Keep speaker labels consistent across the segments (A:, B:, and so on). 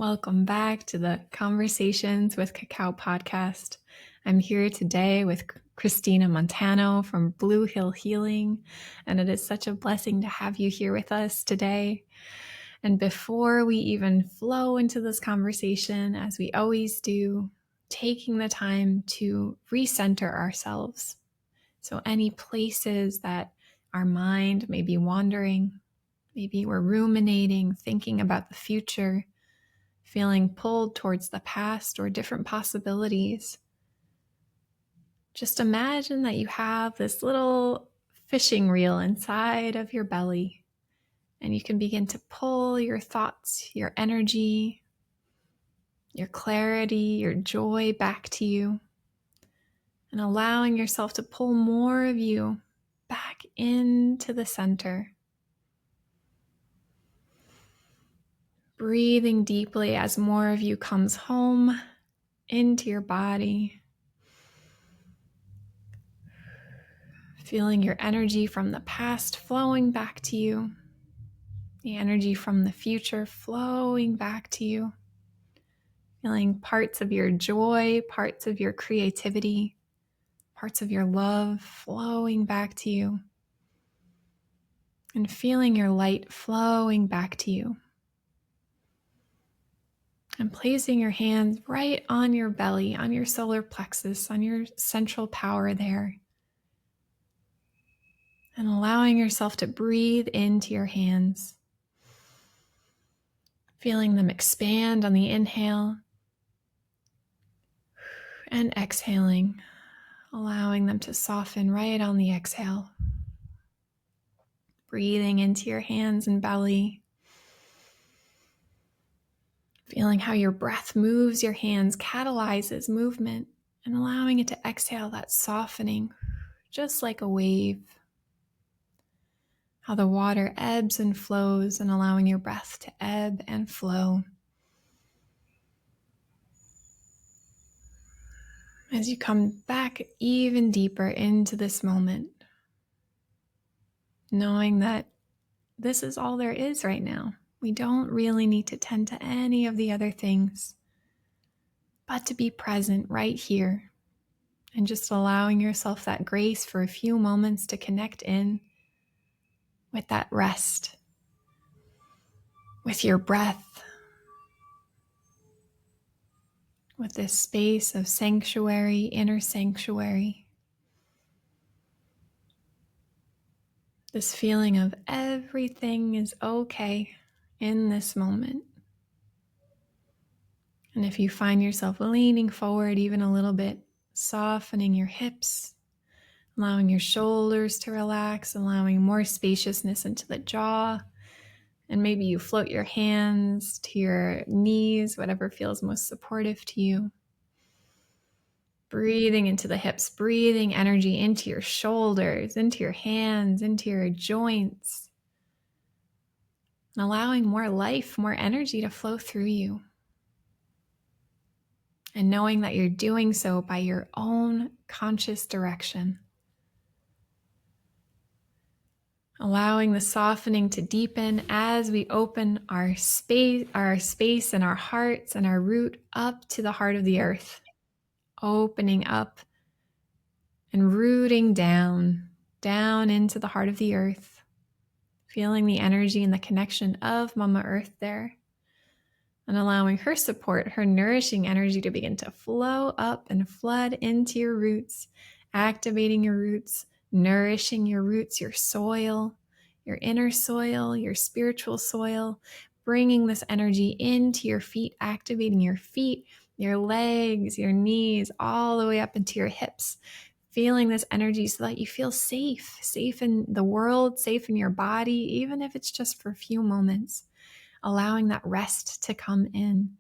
A: Welcome back to the Conversations with Cacao podcast. I'm here today with Christina Montano from Blue Hill Healing, and it is such a blessing to have you here with us today. And before we even flow into this conversation, as we always do, taking the time to recenter ourselves. So any places that our mind may be wandering, maybe we're ruminating, thinking about the future, feeling pulled towards the past or different possibilities. Just imagine that you have this little fishing reel inside of your belly, and you can begin to pull your thoughts, your energy, your clarity, your joy back to you, and allowing yourself to pull more of you back into the center. Breathing deeply as more of you comes home into your body. Feeling your energy from the past flowing back to you. The energy from the future flowing back to you. Feeling parts of your joy, parts of your creativity, parts of your love flowing back to you. And feeling your light flowing back to you. And placing your hands right on your belly, on your solar plexus, on your central power there. And allowing yourself to breathe into your hands. Feeling them expand on the inhale. And exhaling, allowing them to soften right on the exhale. Breathing into your hands and belly. Feeling how your breath moves your hands, catalyzes movement, and allowing it to exhale that softening, just like a wave. How the water ebbs and flows, and allowing your breath to ebb and flow. As you come back even deeper into this moment, knowing that this is all there is right now. We don't really need to tend to any of the other things, but to be present right here and just allowing yourself that grace for a few moments to connect in with that rest, with your breath, with this space of sanctuary, inner sanctuary. This feeling of everything is okay in this moment. And if you find yourself leaning forward even a little bit, softening your hips, allowing your shoulders to relax, allowing more spaciousness into the jaw, and maybe you float your hands to your knees, whatever feels most supportive to you. Breathing into the hips, breathing energy into your shoulders, into your hands, into your joints, and allowing more life, more energy to flow through you. And knowing that you're doing so by your own conscious direction. Allowing the softening to deepen as we open our space and our hearts and our root up to the heart of the earth. Opening up and rooting down into the heart of the earth. Feeling the energy and the connection of Mama Earth there. And allowing her support, her nourishing energy to begin to flow up and flood into your roots, activating your roots, nourishing your roots, your soil, your inner soil, your spiritual soil, bringing this energy into your feet, activating your feet, your legs, your knees, all the way up into your hips, feeling this energy so that you feel safe in the world, safe in your body, even if it's just for a few moments. Allowing that rest to come in,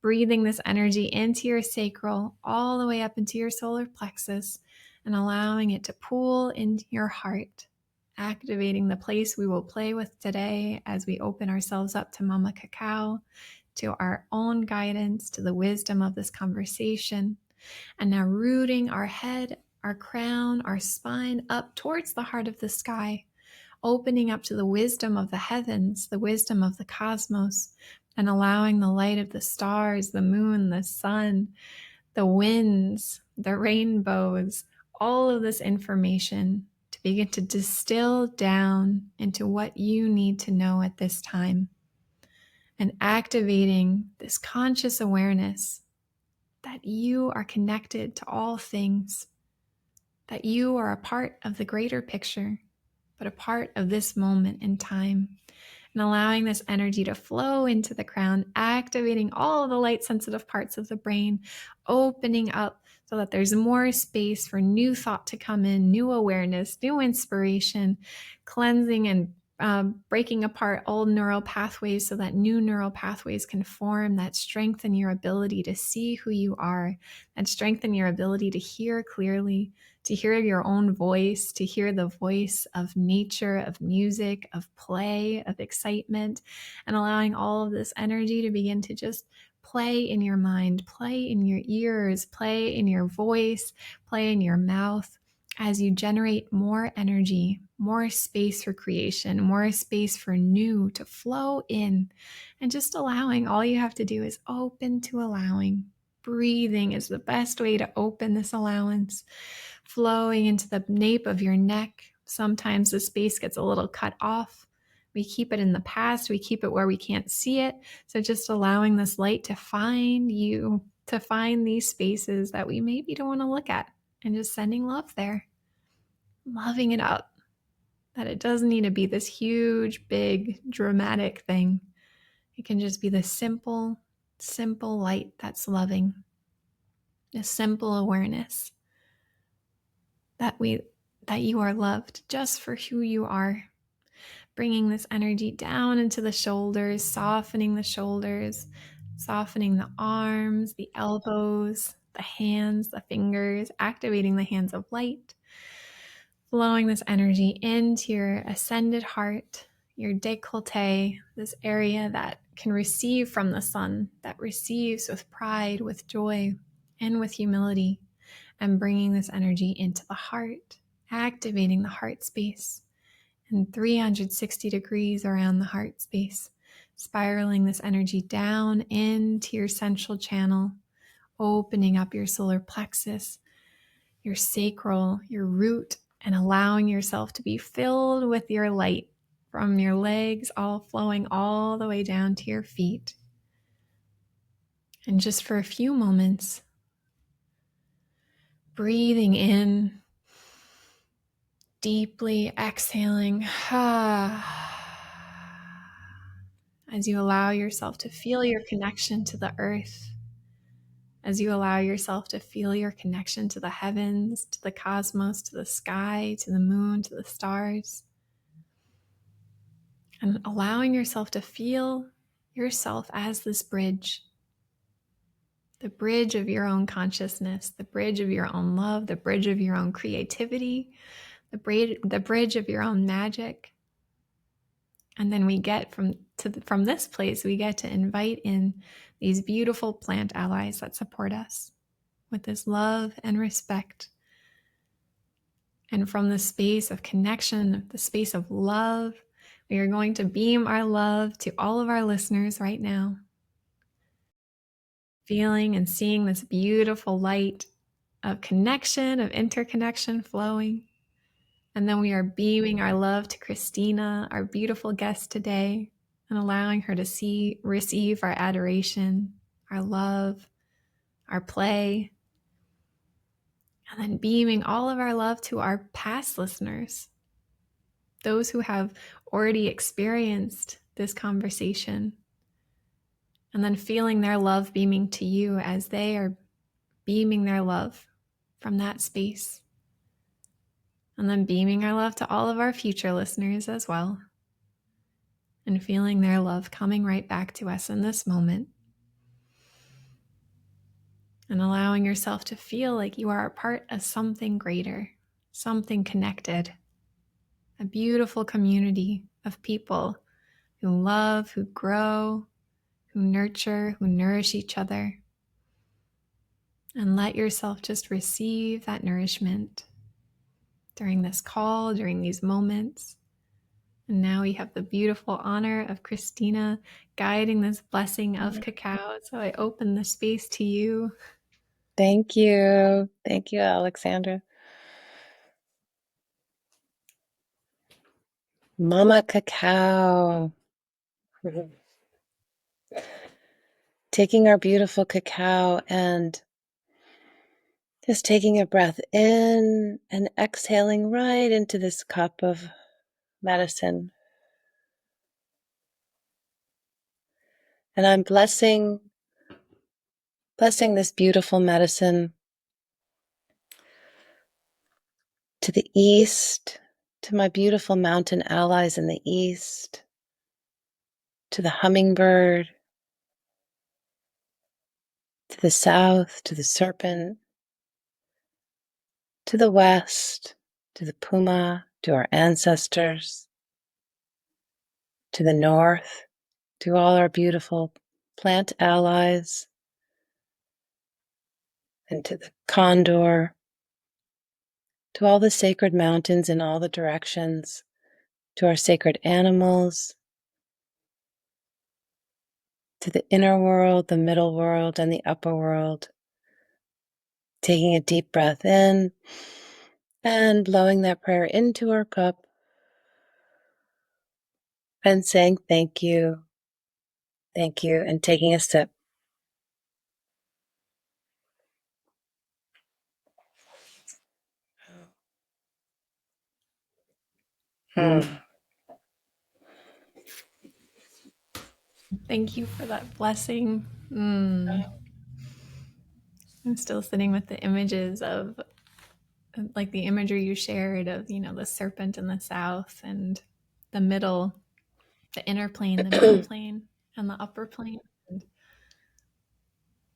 A: breathing this energy into your sacral, all the way up into your solar plexus, and allowing it to pool into your heart, activating the place we will play with today as we open ourselves up to Mama Cacao, to our own guidance, to the wisdom of this conversation. And now rooting our head, our crown, our spine up towards the heart of the sky, opening up to the wisdom of the heavens, the wisdom of the cosmos, and allowing the light of the stars, the moon, the sun, the winds, the rainbows, all of this information to begin to distill down into what you need to know at this time, and activating this conscious awareness that you are connected to all things, that you are a part of the greater picture, but a part of this moment in time. And allowing this energy to flow into the crown, activating all of the light sensitive parts of the brain, opening up so that there's more space for new thought to come in, new awareness, new inspiration, cleansing and breaking apart old neural pathways so that new neural pathways can form, that strengthen your ability to see who you are, that strengthen your ability to hear clearly, to hear your own voice, to hear the voice of nature, of music, of play, of excitement, and allowing all of this energy to begin to just play in your mind, play in your ears, play in your voice, play in your mouth as you generate more energy, more space for creation, more space for new to flow in, and just allowing. All you have to do is open to allowing. Breathing is the best way to open this allowance, flowing into the nape of your neck. Sometimes the space gets a little cut off. We keep it in the past. We keep it where we can't see it. So just allowing this light to find you, to find these spaces that we maybe don't want to look at, and just sending love there, loving it up, that it doesn't need to be this huge, big, dramatic thing. It can just be the simple, simple light that's loving, a simple awareness that you are loved just for who you are. Bringing this energy down into the shoulders, softening the arms, the elbows, the hands, the fingers, activating the hands of light, flowing this energy into your ascended heart, your décolleté, this area that can receive from the sun, that receives with pride, with joy, and with humility, and bringing this energy into the heart, activating the heart space, and 360 degrees around the heart space, spiraling this energy down into your central channel, opening up your solar plexus, your sacral, your root, and allowing yourself to be filled with your light from your legs, all flowing all the way down to your feet. And just for a few moments, breathing in, deeply exhaling as you allow yourself to feel your connection to the earth, as you allow yourself to feel your connection to the heavens, to the cosmos, to the sky, to the moon, to the stars, and allowing yourself to feel yourself as this bridge, the bridge of your own consciousness, the bridge of your own love, the bridge of your own creativity, the bridge of your own magic. And then we get from this place, we get to invite in these beautiful plant allies that support us with this love and respect. And from the space of connection, the space of love, we are going to beam our love to all of our listeners right now, feeling and seeing this beautiful light of connection, of interconnection flowing. And then we are beaming our love to Christina, our beautiful guest today, and allowing her to receive our adoration, our love, our play. And then beaming all of our love to our past listeners, those who have already experienced this conversation. And then feeling their love beaming to you as they are beaming their love from that space. And then beaming our love to all of our future listeners as well. And feeling their love coming right back to us in this moment. And allowing yourself to feel like you are a part of something greater, something connected, a beautiful community of people who love, who grow, who nurture, who nourish each other. And let yourself just receive that nourishment during this call, during these moments. And now we have the beautiful honor of Christina guiding this blessing of cacao. So I open the space to you.
B: Thank you. Thank you, Alexandra. Mama Cacao. Taking our beautiful cacao and just taking a breath in and exhaling right into this cup of medicine. And I'm blessing this beautiful medicine to the east, to my beautiful mountain allies in the east, to the hummingbird, to the south, to the serpent, to the west, to the puma, to our ancestors, to the north, to all our beautiful plant allies, and to the condor, to all the sacred mountains in all the directions, to our sacred animals, to the inner world, the middle world, and the upper world. Taking a deep breath in and blowing that prayer into our cup and saying thank you, and taking a sip. Hmm.
A: Thank you for that blessing. I'm still sitting with the images of like the imagery you shared of, the serpent in the south and the middle, the inner plane, the middle plane, and the upper plane. And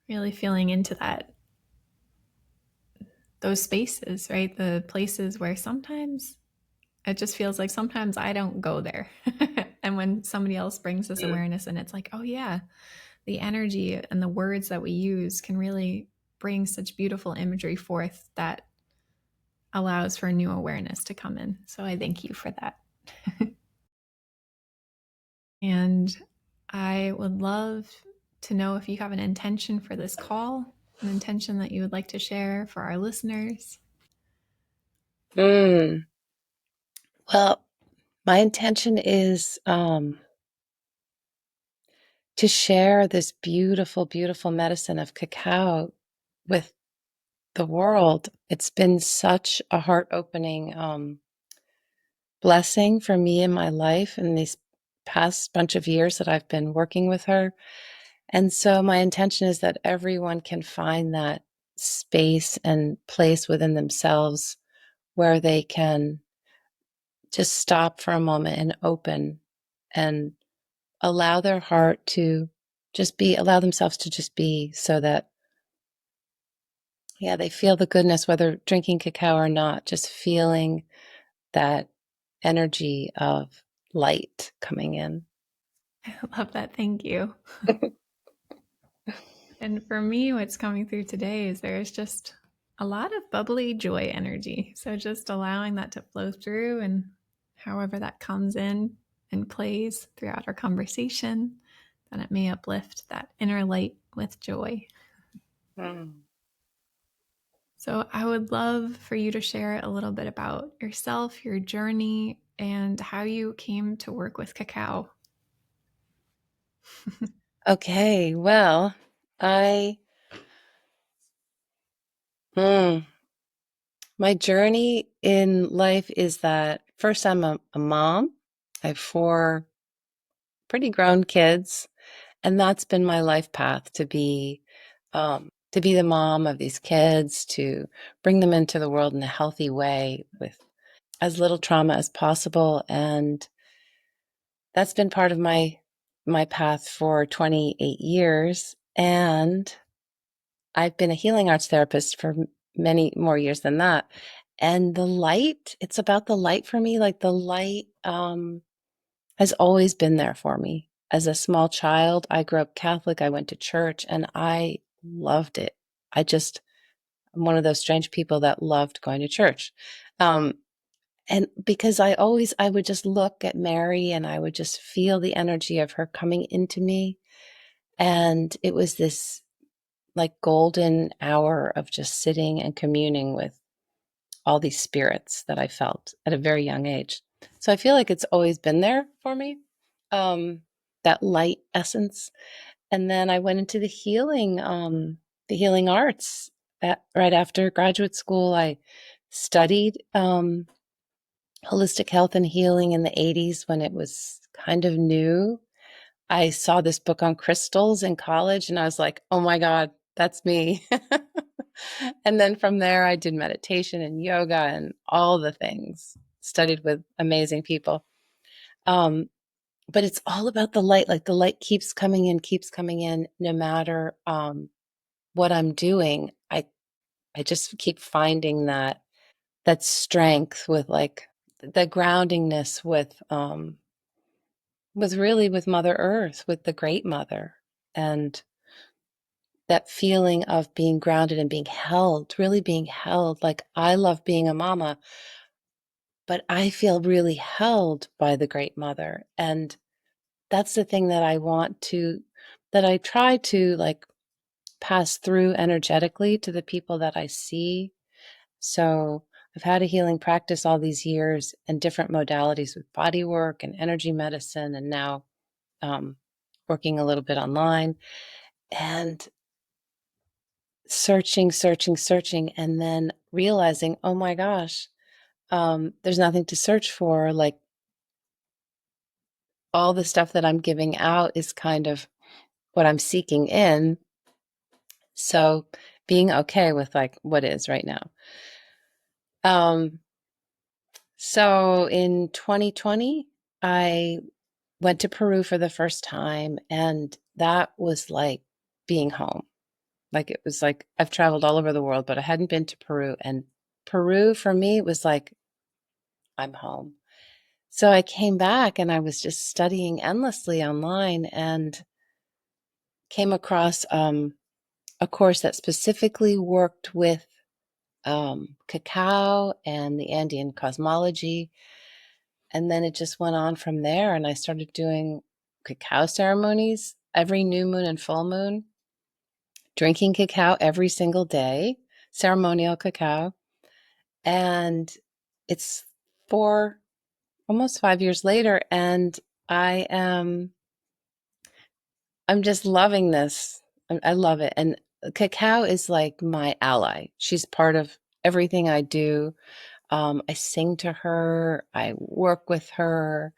A: really feeling into those spaces, right? The places where sometimes it just feels like sometimes I don't go there. And when somebody else brings this awareness and it's like, oh yeah, the energy and the words that we use can really bring such beautiful imagery forth that allows for new awareness to come in. So I thank you for that. And I would love to know if you have an intention for this call, an intention that you would like to share for our listeners.
B: Well, my intention is to share this beautiful, beautiful medicine of cacao with the world. It's been such a heart-opening blessing for me in my life in these past bunch of years that I've been working with her. And so my intention is that everyone can find that space and place within themselves where they can just stop for a moment and open and allow their heart to just be, allow themselves to just be, so that, yeah, they feel the goodness, whether drinking cacao or not, just feeling that energy of light coming in.
A: I love that. Thank you. And for me, what's coming through today is there's just a lot of bubbly joy energy. So just allowing that to flow through and however that comes in and plays throughout our conversation, then it may uplift that inner light with joy.
B: Mm.
A: So I would love for you to share a little bit about yourself, your journey, and how you came to work with cacao.
B: Okay, well, I, mm, my journey in life is that first I'm a mom. I have four pretty grown kids, and that's been my life path to be the mom of these kids, to bring them into the world in a healthy way with as little trauma as possible. And that's been part of my path for 28 years. And I've been a healing arts therapist for many more years than that. And the light, it's about the light for me. Like the light has always been there for me. As a small child, I grew up Catholic. I went to church and I loved it. I'm one of those strange people that loved going to church. Um, And because I would just look at Mary and I would just feel the energy of her coming into me. And it was this like golden hour of just sitting and communing with all these spirits that I felt at a very young age. So I feel like it's always been there for me, that light essence. And then I went into the healing arts. Right after graduate school, I studied holistic health and healing in the 80s when it was kind of new. I saw this book on crystals in college and I was like, oh my God, that's me. And then from there, I did meditation and yoga and all the things, studied with amazing people. Um, but it's all about the light. Like the light keeps coming in, no matter what I'm doing. I just keep finding that strength with like the groundingness with really with Mother Earth, with the Great Mother, and that feeling of being grounded and being held, really being held. Like I love being a mama, but I feel really held by the Great Mother. And that's the thing that that I try to like pass through energetically to the people that I see. So I've had a healing practice all these years and different modalities with body work and energy medicine, and now um, working a little bit online and searching, and then realizing, oh my gosh, there's nothing to search for. Like all the stuff that I'm giving out is kind of what I'm seeking in. So being okay with like what is right now. Um, so in 2020, I went to Peru for the first time, and that was like being home. Like it was like I've traveled all over the world, but I hadn't been to Peru. And Peru for me was like, I'm home. So I came back and I was just studying endlessly online and came across a course that specifically worked with cacao and the Andean cosmology. And then it just went on from there. And I started doing cacao ceremonies every new moon and full moon, drinking cacao every single day, ceremonial cacao. And it's almost 5 years later, and I am I'm just loving this. I love it. And Cacao is like my ally. She's part of everything I do. I sing to her, I work with her.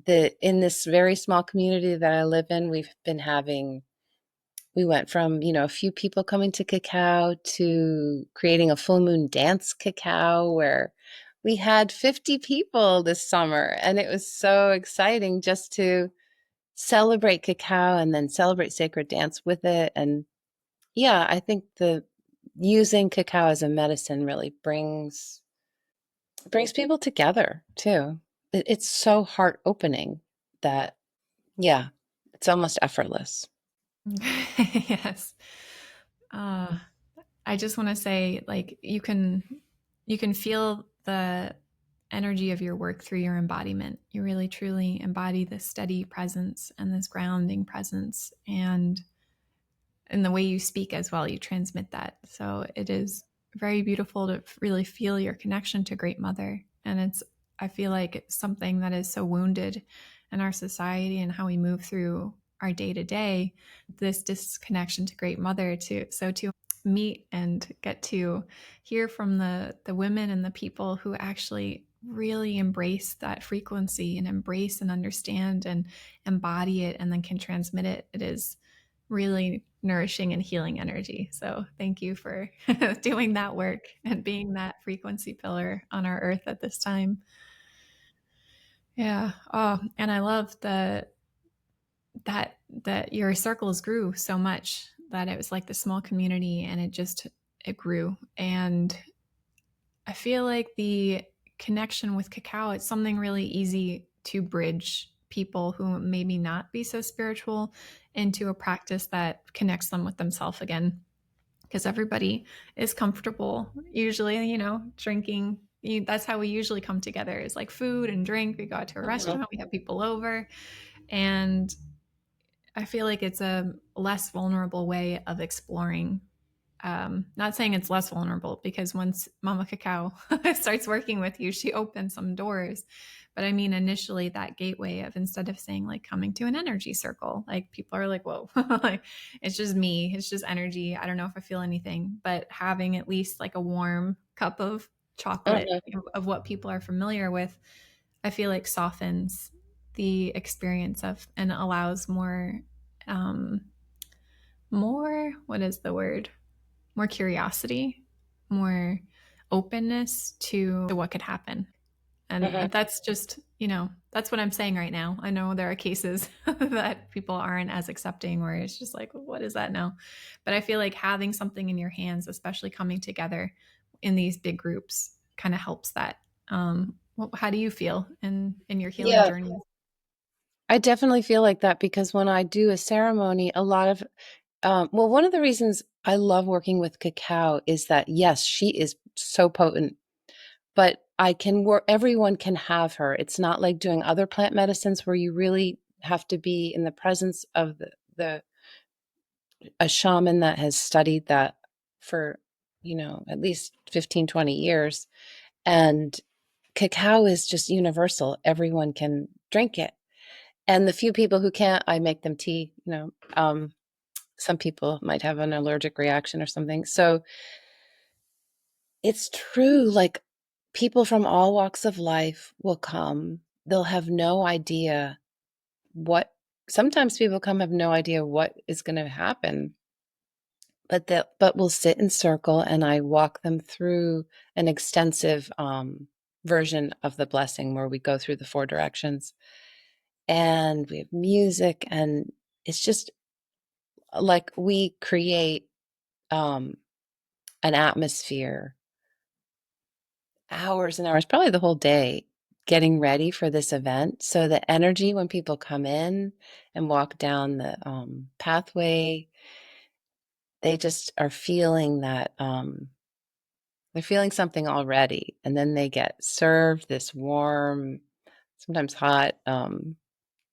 B: In this very small community that I live in, we went from, a few people coming to Cacao to creating a full moon dance Cacao where we had 50 people this summer. And it was so exciting just to celebrate cacao and then celebrate sacred dance with it. And yeah, I think the using cacao as a medicine really brings people together too. It's so heart opening that yeah, it's almost effortless.
A: Yes. Uh, I just want to say, like, you can feel the energy of your work through your embodiment. You really truly embody this steady presence and this grounding presence, and in the way you speak as well, you transmit that. So it is very beautiful to really feel your connection to Great Mother. And I feel like it's something that is so wounded in our society and how we move through our day to day, this disconnection to Great Mother, to meet and get to hear from the women and the people who actually really embrace that frequency and embrace and understand and embody it and then can transmit it. It is really nourishing and healing energy. So thank you for doing that work and being that frequency pillar on our earth at this time. Yeah. Oh, and I love that your circles grew so much that it was like the small community and it grew. And I feel like the connection with cacao, it's something really easy to bridge people who maybe not be so spiritual into a practice that connects them with themselves again. Because everybody is comfortable, usually, drinking That's how we usually come together, is like food and drink. We go out to a
B: Mhm.
A: restaurant, we have people over, and I feel like it's a less vulnerable way of exploring. Not saying it's less vulnerable, because once Mama Cacao starts working with you, she opens some doors. But I mean, initially, that gateway of, instead of saying like coming to an energy circle, like people are like, whoa, like it's just me, it's just energy. I don't know if I feel anything, but having at least like a warm cup of chocolate
B: Mhm.
A: of what people are familiar with, I feel like softens the experience of, and allows more, um, more, what is the word? More curiosity, more openness to what could happen. And
B: Mhm.
A: that's just, that's what I'm saying right now. I know there are cases that people aren't as accepting, where it's just like, what is that now? But I feel like having something in your hands, especially coming together in these big groups, kind of helps that. How do you feel in your healing
B: Yeah,
A: journey?
B: I definitely feel like that because when I do a ceremony, a lot of well, one of the reasons I love working with cacao is that yes, she is so potent, but I can work, everyone can have her. It's not like doing other plant medicines where you really have to be in the presence of the a shaman that has studied that for, at least 15, 20 years. And cacao is just universal. Everyone can drink it. And the few people who can't, I make them tea, some people might have an allergic reaction or something. So it's true. Like people from all walks of life will come. They'll have no idea what, sometimes people come have no idea what is going to happen, but we'll sit in circle and I walk them through an extensive version of the blessing where we go through the four directions and we have music and it's just like we create um, an atmosphere, hours and hours, probably the whole day, getting ready for this event. So the energy when people come in and walk down the pathway, they just are feeling that they're feeling something already. And then they get served this warm, sometimes hot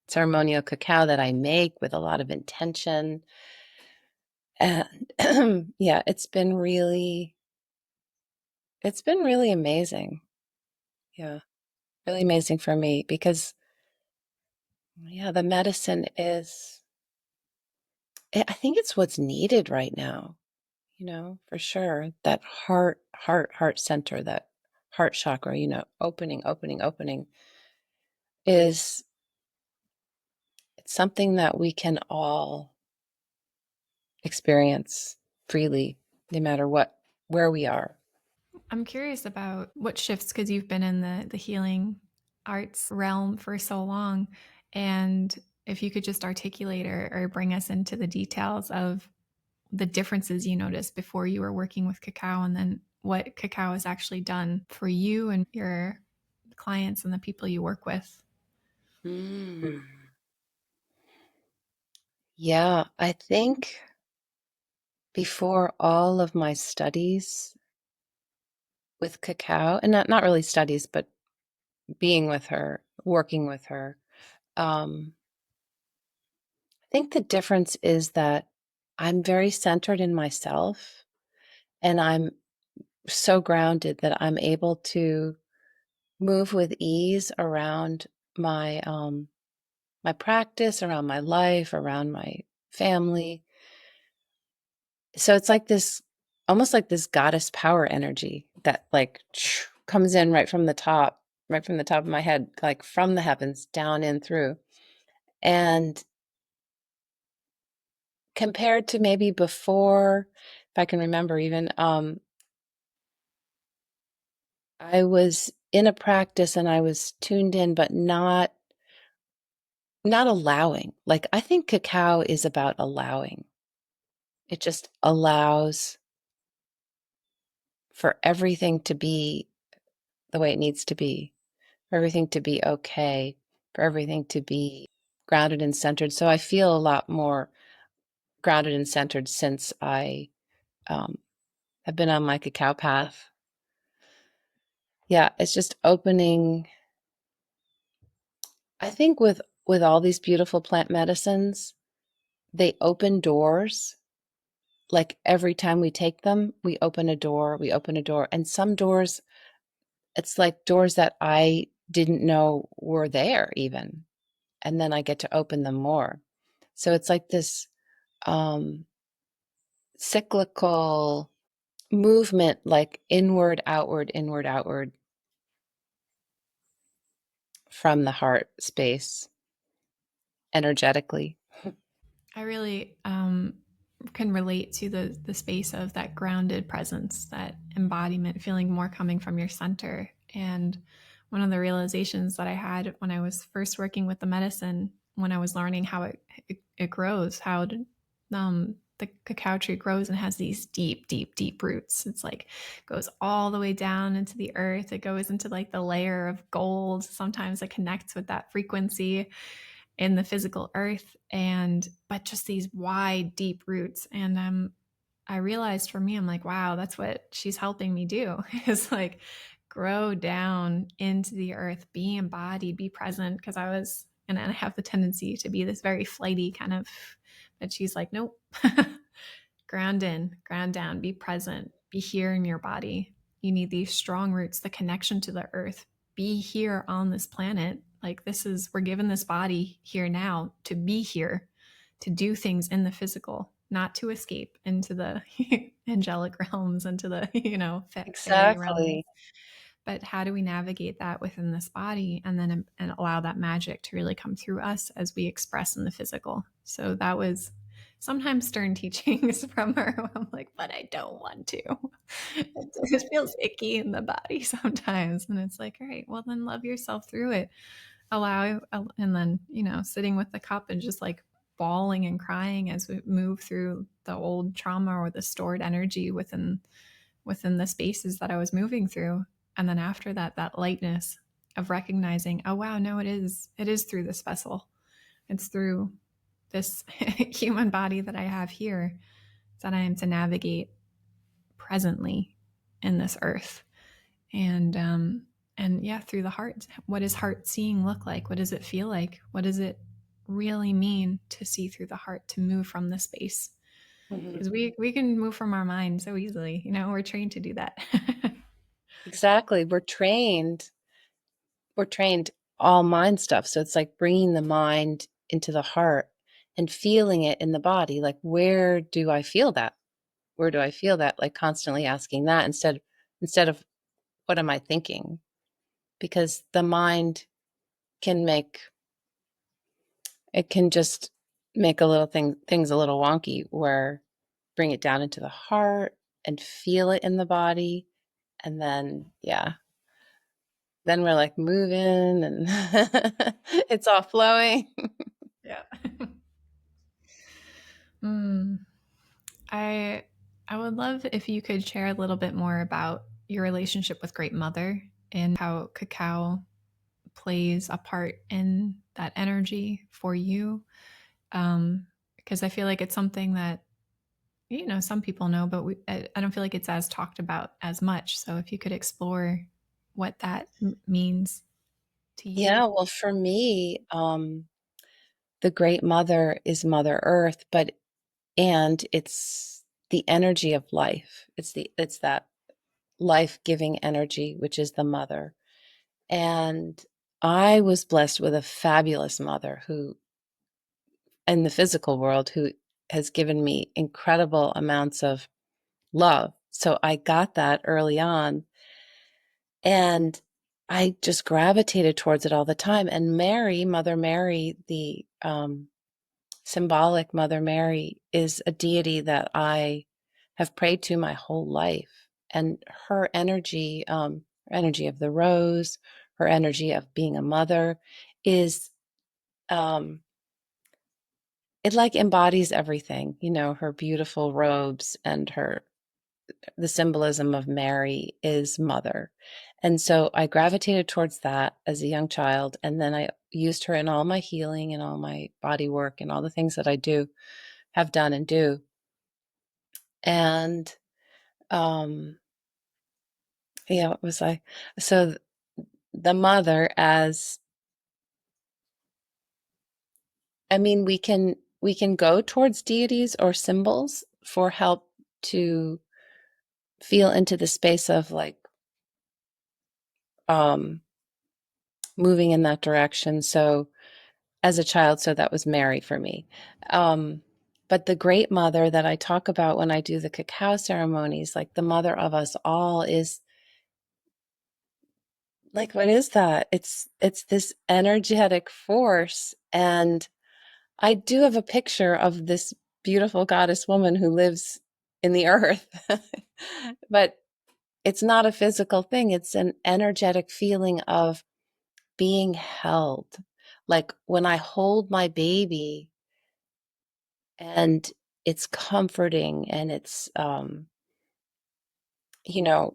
B: ceremonial cacao that I make with a lot of intention. And yeah, it's been really amazing. Yeah, really amazing for me because yeah, the medicine is, I think it's what's needed right now, for sure. That heart center, that heart chakra, opening, opening, opening is, it's something that we can all experience freely, no matter where we are.
A: I'm curious about what shifts, because you've been in the healing arts realm for so long, and if you could just articulate or bring us into the details of the differences you noticed before you were working with cacao, and then what cacao has actually done for you and your clients and the people you work with.
B: Mm. Yeah, I think before all of my studies with cacao, and not really studies, but being with her, working with her, I think the difference is that I'm very centered in myself and I'm so grounded that I'm able to move with ease around my practice, around my life, around my family. So it's like this, almost like this goddess power energy that like comes in right from the top of my head, like from the heavens down in through. And compared to maybe before, if I can remember even, I was in a practice and I was tuned in, but not allowing. Like I think cacao is about allowing. It just allows for everything to be the way it needs to be, for everything to be okay, for everything to be grounded and centered. So I feel a lot more grounded and centered since I um, have been on my cacao path. Yeah, it's just opening. I think with all these beautiful plant medicines, they open doors. Like every time we take them, we open a door. And some doors, it's like doors that I didn't know were there even. And then I get to open them more. So it's like this um, cyclical movement, like inward, outward from the heart space energetically.
A: I really can relate to the space of that grounded presence, that embodiment, feeling more coming from your center. And one of the realizations that I had when I was first working with the medicine, when I was learning how it grows, how the cacao tree grows and has these deep, deep, deep roots. It's like goes all the way down into the earth. It goes into like the layer of gold. Sometimes it connects with that frequency in the physical earth, and but just these wide deep roots. And I realized for me, I'm like, wow, that's what she's helping me do is like grow down into the earth, be embodied, be present. Because and I have the tendency to be this very flighty kind of, but she's like, nope, ground in, ground down, be present, be here in your body. You need these strong roots, the connection to the earth, be here on this planet. Like, we're given this body here now to be here, to do things in the physical, not to escape into the angelic realms, into the, fairy realms.
B: Exactly.
A: But how do we navigate that within this body, and then and allow that magic to really come through us as we express in the physical? So that was sometimes stern teachings from her. I'm like, but I don't want to. It just feels icky in the body sometimes. And it's like, all right, well, then love yourself through it. And then, sitting with the cup and just like bawling and crying as we move through the old trauma or the stored energy within the spaces that I was moving through. And then after that, that lightness of recognizing, oh wow, no, it is through this vessel. It's through this human body that I have here that I am to navigate presently in this earth. And yeah, through the heart. What does heart seeing look like? What does it feel like? What does it really mean to see through the heart, to move from the space?
B: Mhm.
A: Because we can move from our mind so easily. We're trained to do that.
B: Exactly. We're trained all mind stuff. So it's like bringing the mind into the heart and feeling it in the body. Like, where do I feel that? Where do I feel that? Like constantly asking that instead of what am I thinking? Because the mind can make it can just make a little things a little wonky, where bring it down into the heart and feel it in the body. And then, yeah, then we're like moving and it's all flowing.
A: Yeah. Mm. I I would love if you could share a little bit more about your relationship with Great Mother and how cacao plays a part in that energy for you. Because I feel like it's something that some people know, but I don't feel like it's as talked about as much. So if you could explore what that means to you.
B: Yeah, well, for me, the Great Mother is Mother Earth, and it's the energy of life. It's that life-giving energy, which is the mother. And I was blessed with a fabulous mother who, in the physical world, who has given me incredible amounts of love. So I got that early on, and I just gravitated towards it all the time. And Mother Mary, the symbolic Mother Mary, is a deity that I have prayed to my whole life. And her energy of the rose, her energy of being a mother is, um, it like embodies everything, her beautiful robes and the symbolism of Mary is mother. And so I gravitated towards that as a young child. And then I used her in all my healing and all my body work and all the things that I have done and do. And um, Yeah, what was I? So the mother as, I mean, we can go towards deities or symbols for help to feel into the space of like um moving in that direction. So as a child, so that was Mary for me. Um, but the great mother that I talk about when I do the cacao ceremonies, like the mother of us all, is like, what is that? It's this energetic force. And I do have a picture of this beautiful goddess woman who lives in the earth. But it's not a physical thing. It's an energetic feeling of being held. Like when I hold my baby, and it's comforting, and it's you know,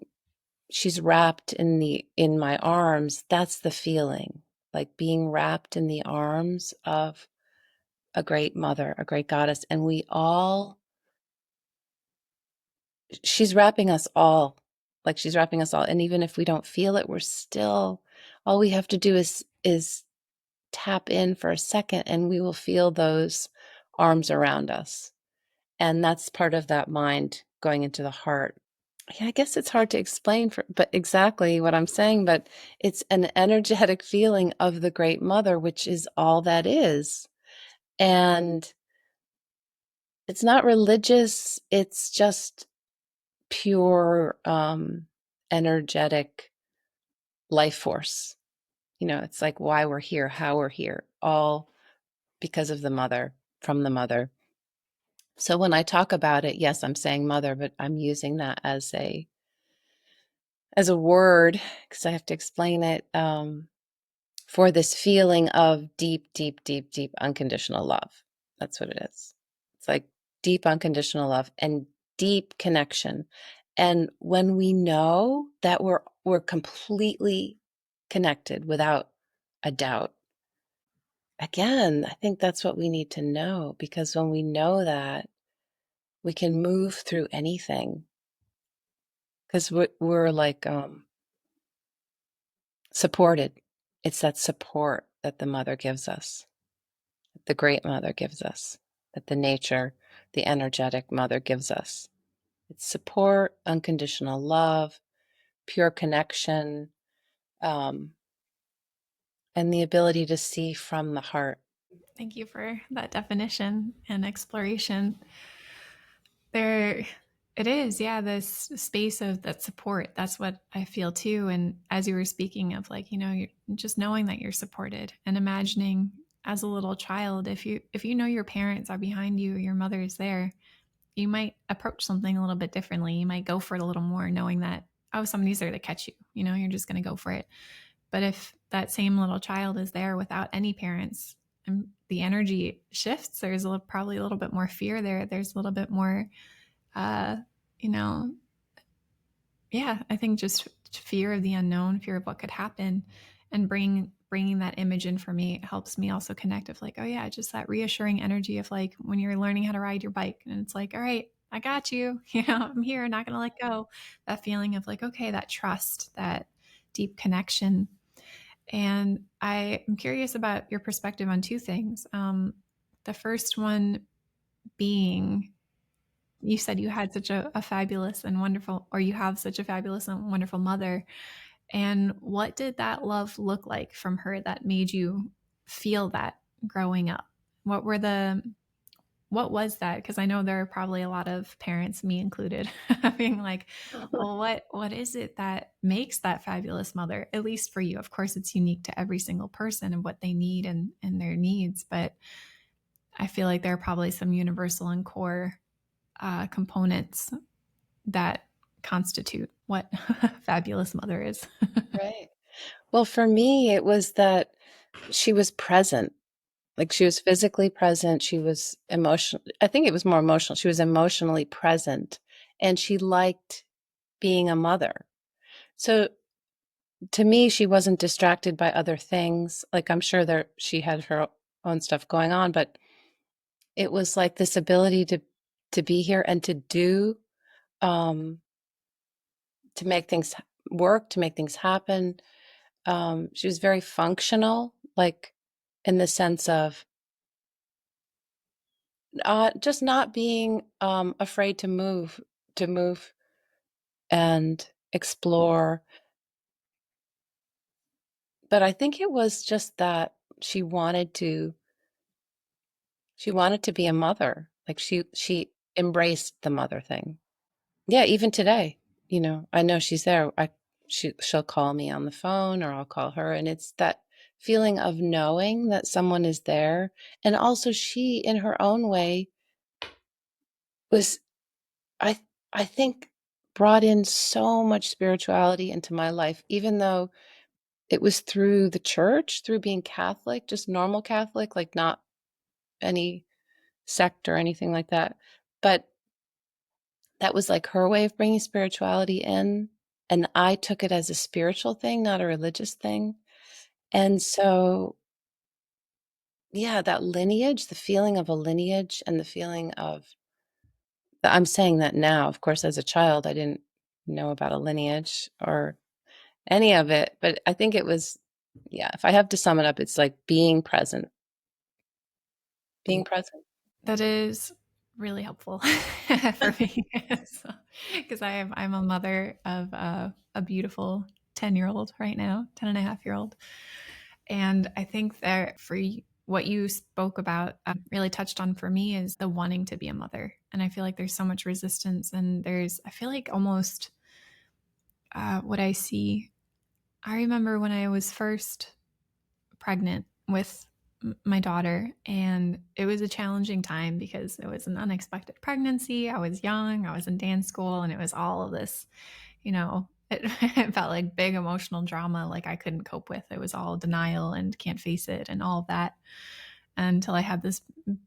B: she's wrapped in my arms. That's the feeling, like being wrapped in the arms of a great mother, a great goddess. And we all, she's wrapping us all, like she's wrapping us all. And even if we don't feel it, we're still, all we have to do is tap in for a second, and we will feel those arms around us. And that's part of that mind going into the heart. Yeah, I guess it's hard to explain but exactly what I'm saying, but it's an energetic feeling of the great mother, which is all that is. And it's not religious, it's just pure energetic life force. It's like why we're here, how we're here, all because of the mother, from the mother. So when I talk about it, yes, I'm saying mother, but I'm using that as a word because I have to explain it, for this feeling of deep, deep, deep, deep unconditional love. That's what it is. It's like deep unconditional love and deep connection. And when we know that we're completely connected without a doubt, again, I think that's what we need to know, because when we know that, we can move through anything, because we're like supported. It's that support that the mother gives us, the great mother gives us, that the nature, the energetic mother gives us. It's support, unconditional love, pure connection, um, and the ability to see from the heart.
A: Thank you for that definition and exploration. There it is, yeah, this space of that support. That's what I feel too. And as you were speaking of, like, you're just knowing that you're supported and imagining as a little child, if you know your parents are behind you, your mother is there, you might approach something a little bit differently. You might go for it a little more, knowing that, oh, somebody's there to catch you. You're just going to go for it. But if that same little child is there without any parents, and the energy shifts, there's probably a little bit more fear there. There's a little bit more, uh, you know, yeah, I think just fear of the unknown, fear of what could happen, and bringing that image in for me helps me also connect with, like, oh yeah, just that reassuring energy of, like, when you're learning how to ride your bike and it's like, all right, I got you, I'm here, not gonna let go. That feeling of, like, okay, that trust, that deep connection. And I am curious about your perspective on two things. The first one being, you said you had such a fabulous and wonderful, or you have such a fabulous and wonderful mother. And what did that love look like from her that made you feel that growing up? What were the, what was that? Because I know there are probably a lot of parents, me included, being like, well, what is it that makes that fabulous mother? At least for you. Of course, it's unique to every single person and what they need and their needs. But I feel like there are probably some universal and core components that constitute what fabulous mother is.
B: Right. Well, for me, it was that she was present. Like she was physically present. She was emotional. I think it was more emotional. She was emotionally present, and she liked being a mother. So to me, she wasn't distracted by other things. Like I'm sure there she had her own stuff going on, but it was like this ability to be here and to do, um to make things work to make things happen. She was very functional, like in the sense of just not being afraid to move and explore. But I think it was just that she wanted to she wanted to be a mother. Like she embraced the mother thing. Yeah, even today, I know she's there. She'll call me on the phone or I'll call her, and it's that feeling of knowing that someone is there. And also she in her own way was I I think brought in so much spirituality into my life, even though it was through the church, through being Catholic, just normal Catholic, like not any sect or anything like that. But that was like her way of bringing spirituality in. And I took it as a spiritual thing, not a religious thing. And so, yeah, that lineage, the feeling of a lineage and the feeling of, I'm saying that now. Of course, as a child, I didn't know about a lineage or any of it. But I think it was, yeah, if I have to sum it up, it's like being present, being present.
A: That is really helpful for me because I'm a mother of a beautiful 10-year-old right now, 10 and a half year old. And I think that what you spoke about really touched on for me is the wanting to be a mother. And I feel like there's so much resistance, and I feel like almost what I see. I remember when I was first pregnant with my daughter, and it was a challenging time because it was an unexpected pregnancy. I was young, I was in dance school, and it was all of this, it felt like big emotional drama like I couldn't cope with. It was all denial and can't face it and all of that, until I had this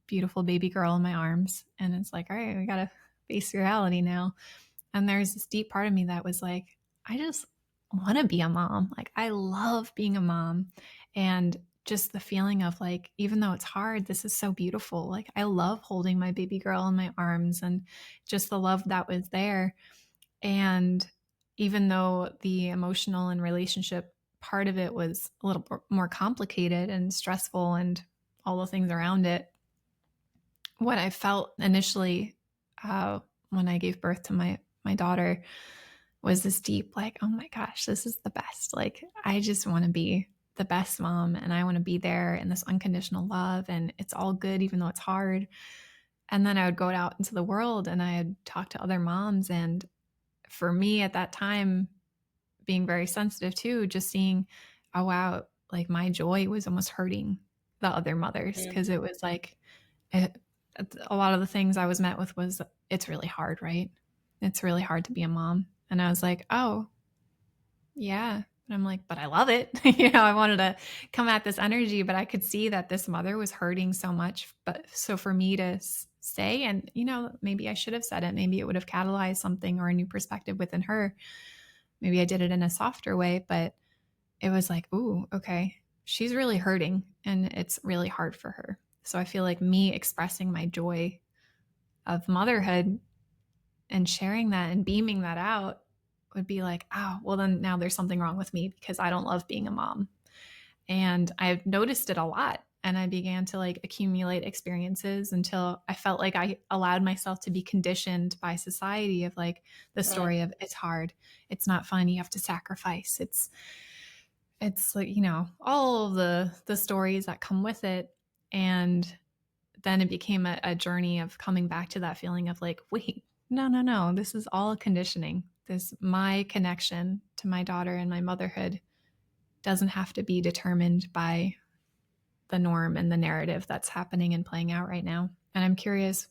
A: beautiful baby girl in my arms, and it's like, all right, we got to face reality now. And there's this deep part of me that was like, I just want to be a mom. Like, I love being a mom. And just the feeling of like, even though it's hard, this is so beautiful. Like, I love holding my baby girl in my arms and just the love that was there. And even though the emotional and relationship part of it was a little more complicated and stressful and all the things around it, what I felt initially when I gave birth to my daughter was this deep, like, oh my gosh, this is the best. Like, I just want to be the best mom, and I want to be there in this unconditional love, and it's all good even though it's hard. And then I would go out into the world and I'd talk to other moms, and for me at that time, being very sensitive too, just seeing, oh wow, like my joy was almost hurting the other mothers, because it was like it, a lot of the things I was met with was, it's really hard, right? It's really hard to be a mom. And I was like, oh, yeah. And I'm like, but I love it. I wanted to come at this energy, but I could see that this mother was hurting so much. But so for me to say, and, maybe I should have said it, maybe it would have catalyzed something or a new perspective within her. Maybe I did it in a softer way, but it was like, ooh, okay, she's really hurting and it's really hard for her. So I feel like me expressing my joy of motherhood and sharing that and beaming that out would be like, oh, well, then now there's something wrong with me because I don't love being a mom. And I've noticed it a lot. And I began to like accumulate experiences until I felt like I allowed myself to be conditioned by society of like the story of, it's hard, it's not fun, you have to sacrifice. It's like, all of the stories that come with it. And then it became a journey of coming back to that feeling of like, wait, no, no, no, this is all conditioning. My connection to my daughter and my motherhood doesn't have to be determined by the norm and the narrative that's happening and playing out right now. And I'm curious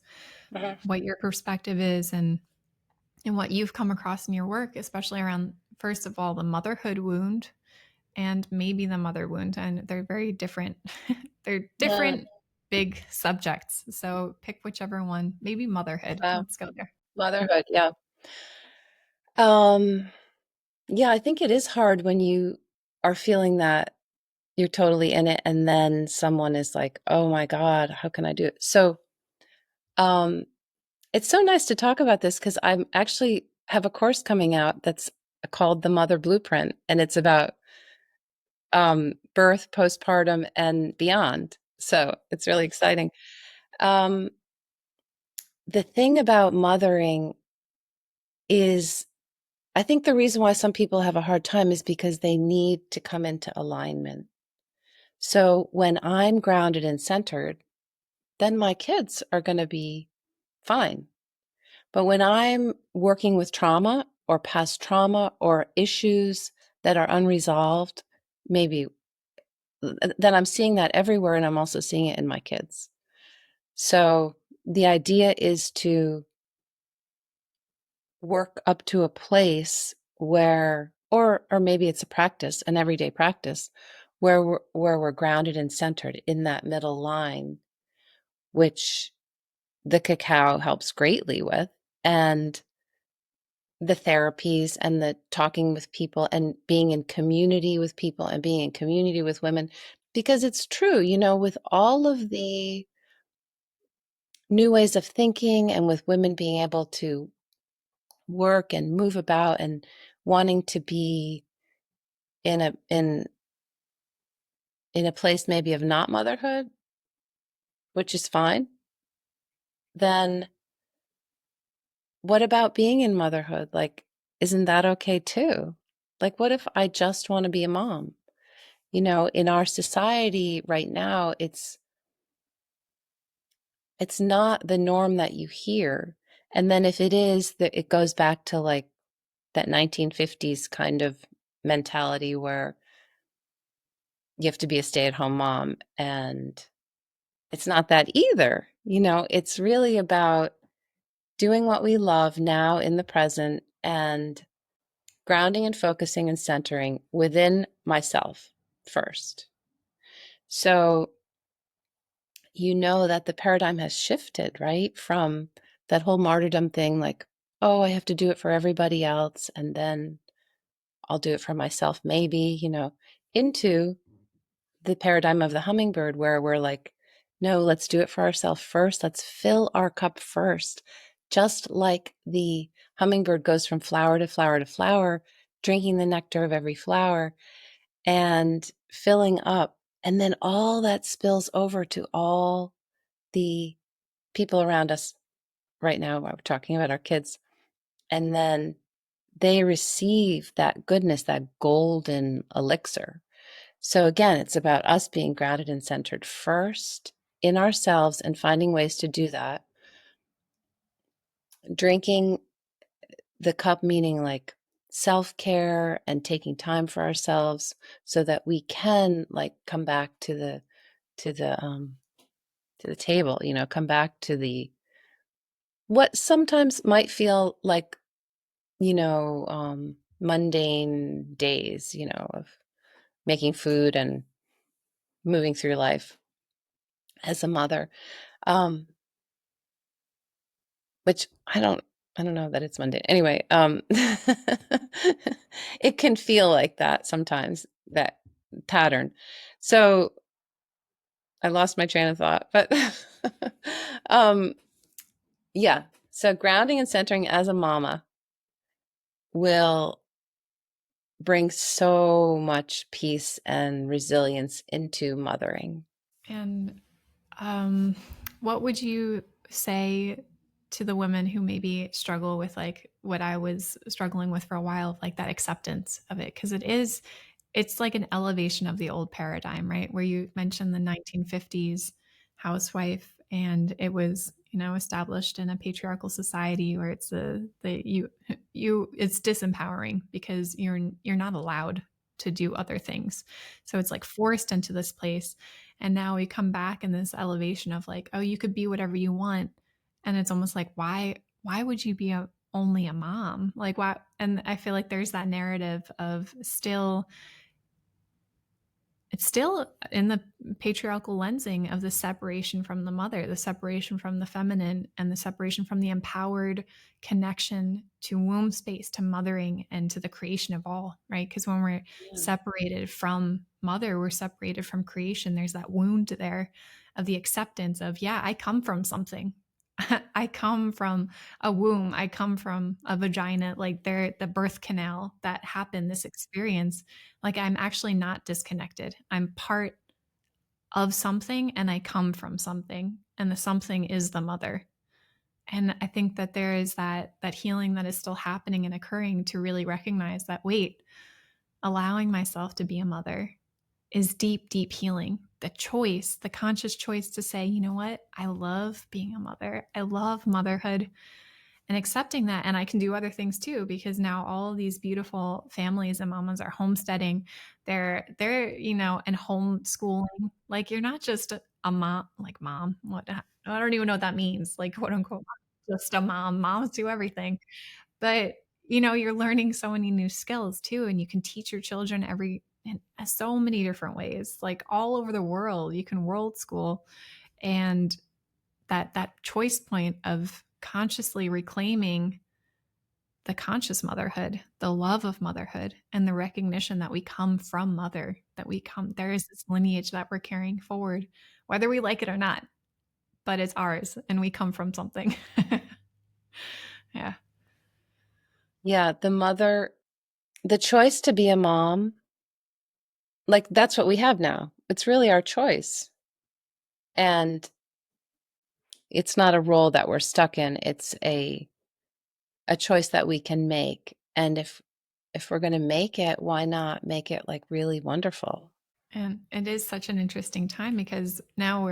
B: Mhm.
A: what your perspective is, and what you've come across in your work, especially around, first of all, the motherhood wound and maybe the mother wound. And they're very different. They're
B: Yeah.
A: different big subjects. So pick whichever one. Maybe motherhood.
B: Wow.
A: Let's go there.
B: Motherhood. Yeah. Um, yeah, I think it is hard when you are feeling that you're totally in it and then someone is like, "Oh my God, how can I do it?" So, um, it's so nice to talk about this because I'm actually have a course coming out that's called The Mother Blueprint, and it's about birth, postpartum, and beyond. So it's really exciting. Um, the thing about mothering is, I think the reason why some people have a hard time is because they need to come into alignment. So when I'm grounded and centered, then my kids are going to be fine. But when I'm working with trauma or past trauma or issues that are unresolved, maybe then I'm seeing that everywhere, and I'm also seeing it in my kids. So the idea is to work up to a place where, or maybe it's a practice, an everyday practice, where we're grounded and centered in that middle line, which the cacao helps greatly with, and the therapies and the talking with people and being in community with people and being in community with women. Because it's true, with all of the new ways of thinking and with women being able to work and move about and wanting to be in a place maybe of not motherhood, which is fine, then what about being in motherhood? Like, isn't that okay too? Like, what if I just want to be a mom? In our society right now, it's not the norm that you hear. And then if it is, that it goes back to like that 1950s kind of mentality where you have to be a stay-at-home mom, and it's not that either. It's really about doing what we love now in the present and grounding and focusing and centering within myself first. So that the paradigm has shifted, right? From that whole martyrdom thing, like, oh, I have to do it for everybody else, and then I'll do it for myself, maybe, into the paradigm of the hummingbird, where we're like, no, let's do it for ourselves first. Let's fill our cup first. Just like the hummingbird goes from flower to flower to flower, drinking the nectar of every flower and filling up. And then all that spills over to all the people around us right now. We're talking about our kids. And then they receive that goodness, that golden elixir. So again, it's about us being grounded and centered first in ourselves and finding ways to do that. Drinking the cup, meaning like self-care and taking time for ourselves so that we can like come back to the table, come back to the what sometimes might feel like, mundane days, of making food and moving through life as a mother. Um, which I don't know that it's mundane. Anyway, it can feel like that sometimes, that pattern. So I lost my train of thought, but um, yeah. So grounding and centering as a mama will bring so much peace and resilience into mothering.
A: And um, what would you say to the women who maybe struggle with like what I was struggling with for a while, like that acceptance of it? Because it's like an elevation of the old paradigm, right? Where you mentioned the 1950s housewife, and it was, established in a patriarchal society where it's you it's disempowering because you're not allowed to do other things. So it's like forced into this place. And now we come back in this elevation of like, oh, you could be whatever you want. And it's almost like, why would you be only a mom? Like, why? And I feel like there's that narrative of it's still in the patriarchal lensing of the separation from the mother, the separation from the feminine, and the separation from the empowered connection to womb space, to mothering, and to the creation of all, right? Because when we're
B: Yeah.
A: separated from mother, we're separated from creation. There's that wound there of the acceptance of, yeah, I come from something. I come from a womb. I come from a vagina, like there, the birth canal that happened, this experience. Like I'm actually not disconnected. I'm part of something and I come from something. And the something is the mother. And I think that there is that healing that is still happening and occurring to really recognize that, wait, allowing myself to be a mother is deep, deep healing. The choice, the conscious choice to say, you know what? I love being a mother. I love motherhood and accepting that. And I can do other things too, because now all of these beautiful families and mamas are homesteading. And homeschooling. Like you're not just a mom, like mom. What I don't even know what that means. Like quote unquote, just a mom. Moms do everything. But you're learning so many new skills too, and you can teach your children in so many different ways, like all over the world. You can world school, and that choice point of consciously reclaiming the conscious motherhood, the love of motherhood, and the recognition that we come from mother, there is this lineage that we're carrying forward, whether we like it or not, but it's ours and we come from something. Yeah.
B: Yeah, the choice to be a mom, like that's what we have now. It's really our choice. And it's not a role that we're stuck in. It's a choice that we can make. And if we're going to make it, why not make it like really wonderful?
A: And it is such an interesting time because now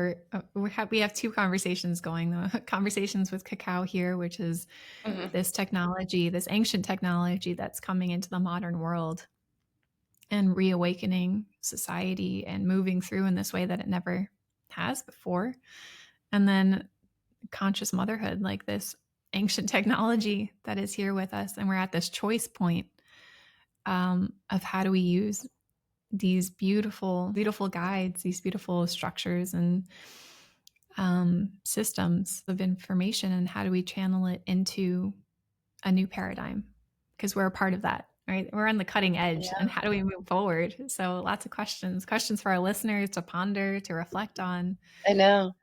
A: we have two conversations going. The conversations with Cacao here, which is
B: Mhm.
A: this technology, this ancient technology that's coming into the modern world and reawakening society and moving through in this way that it never has before. And then conscious motherhood, like this ancient technology that is here with us, and we're at this choice point of how do we use these beautiful, beautiful guides, these beautiful structures and systems of information, and how do we channel it into a new paradigm? Because we're a part of that, right? We're on the cutting edge, and
B: Yeah,
A: how do we move forward? So, lots of questions for our listeners to ponder, to reflect on.
B: I know.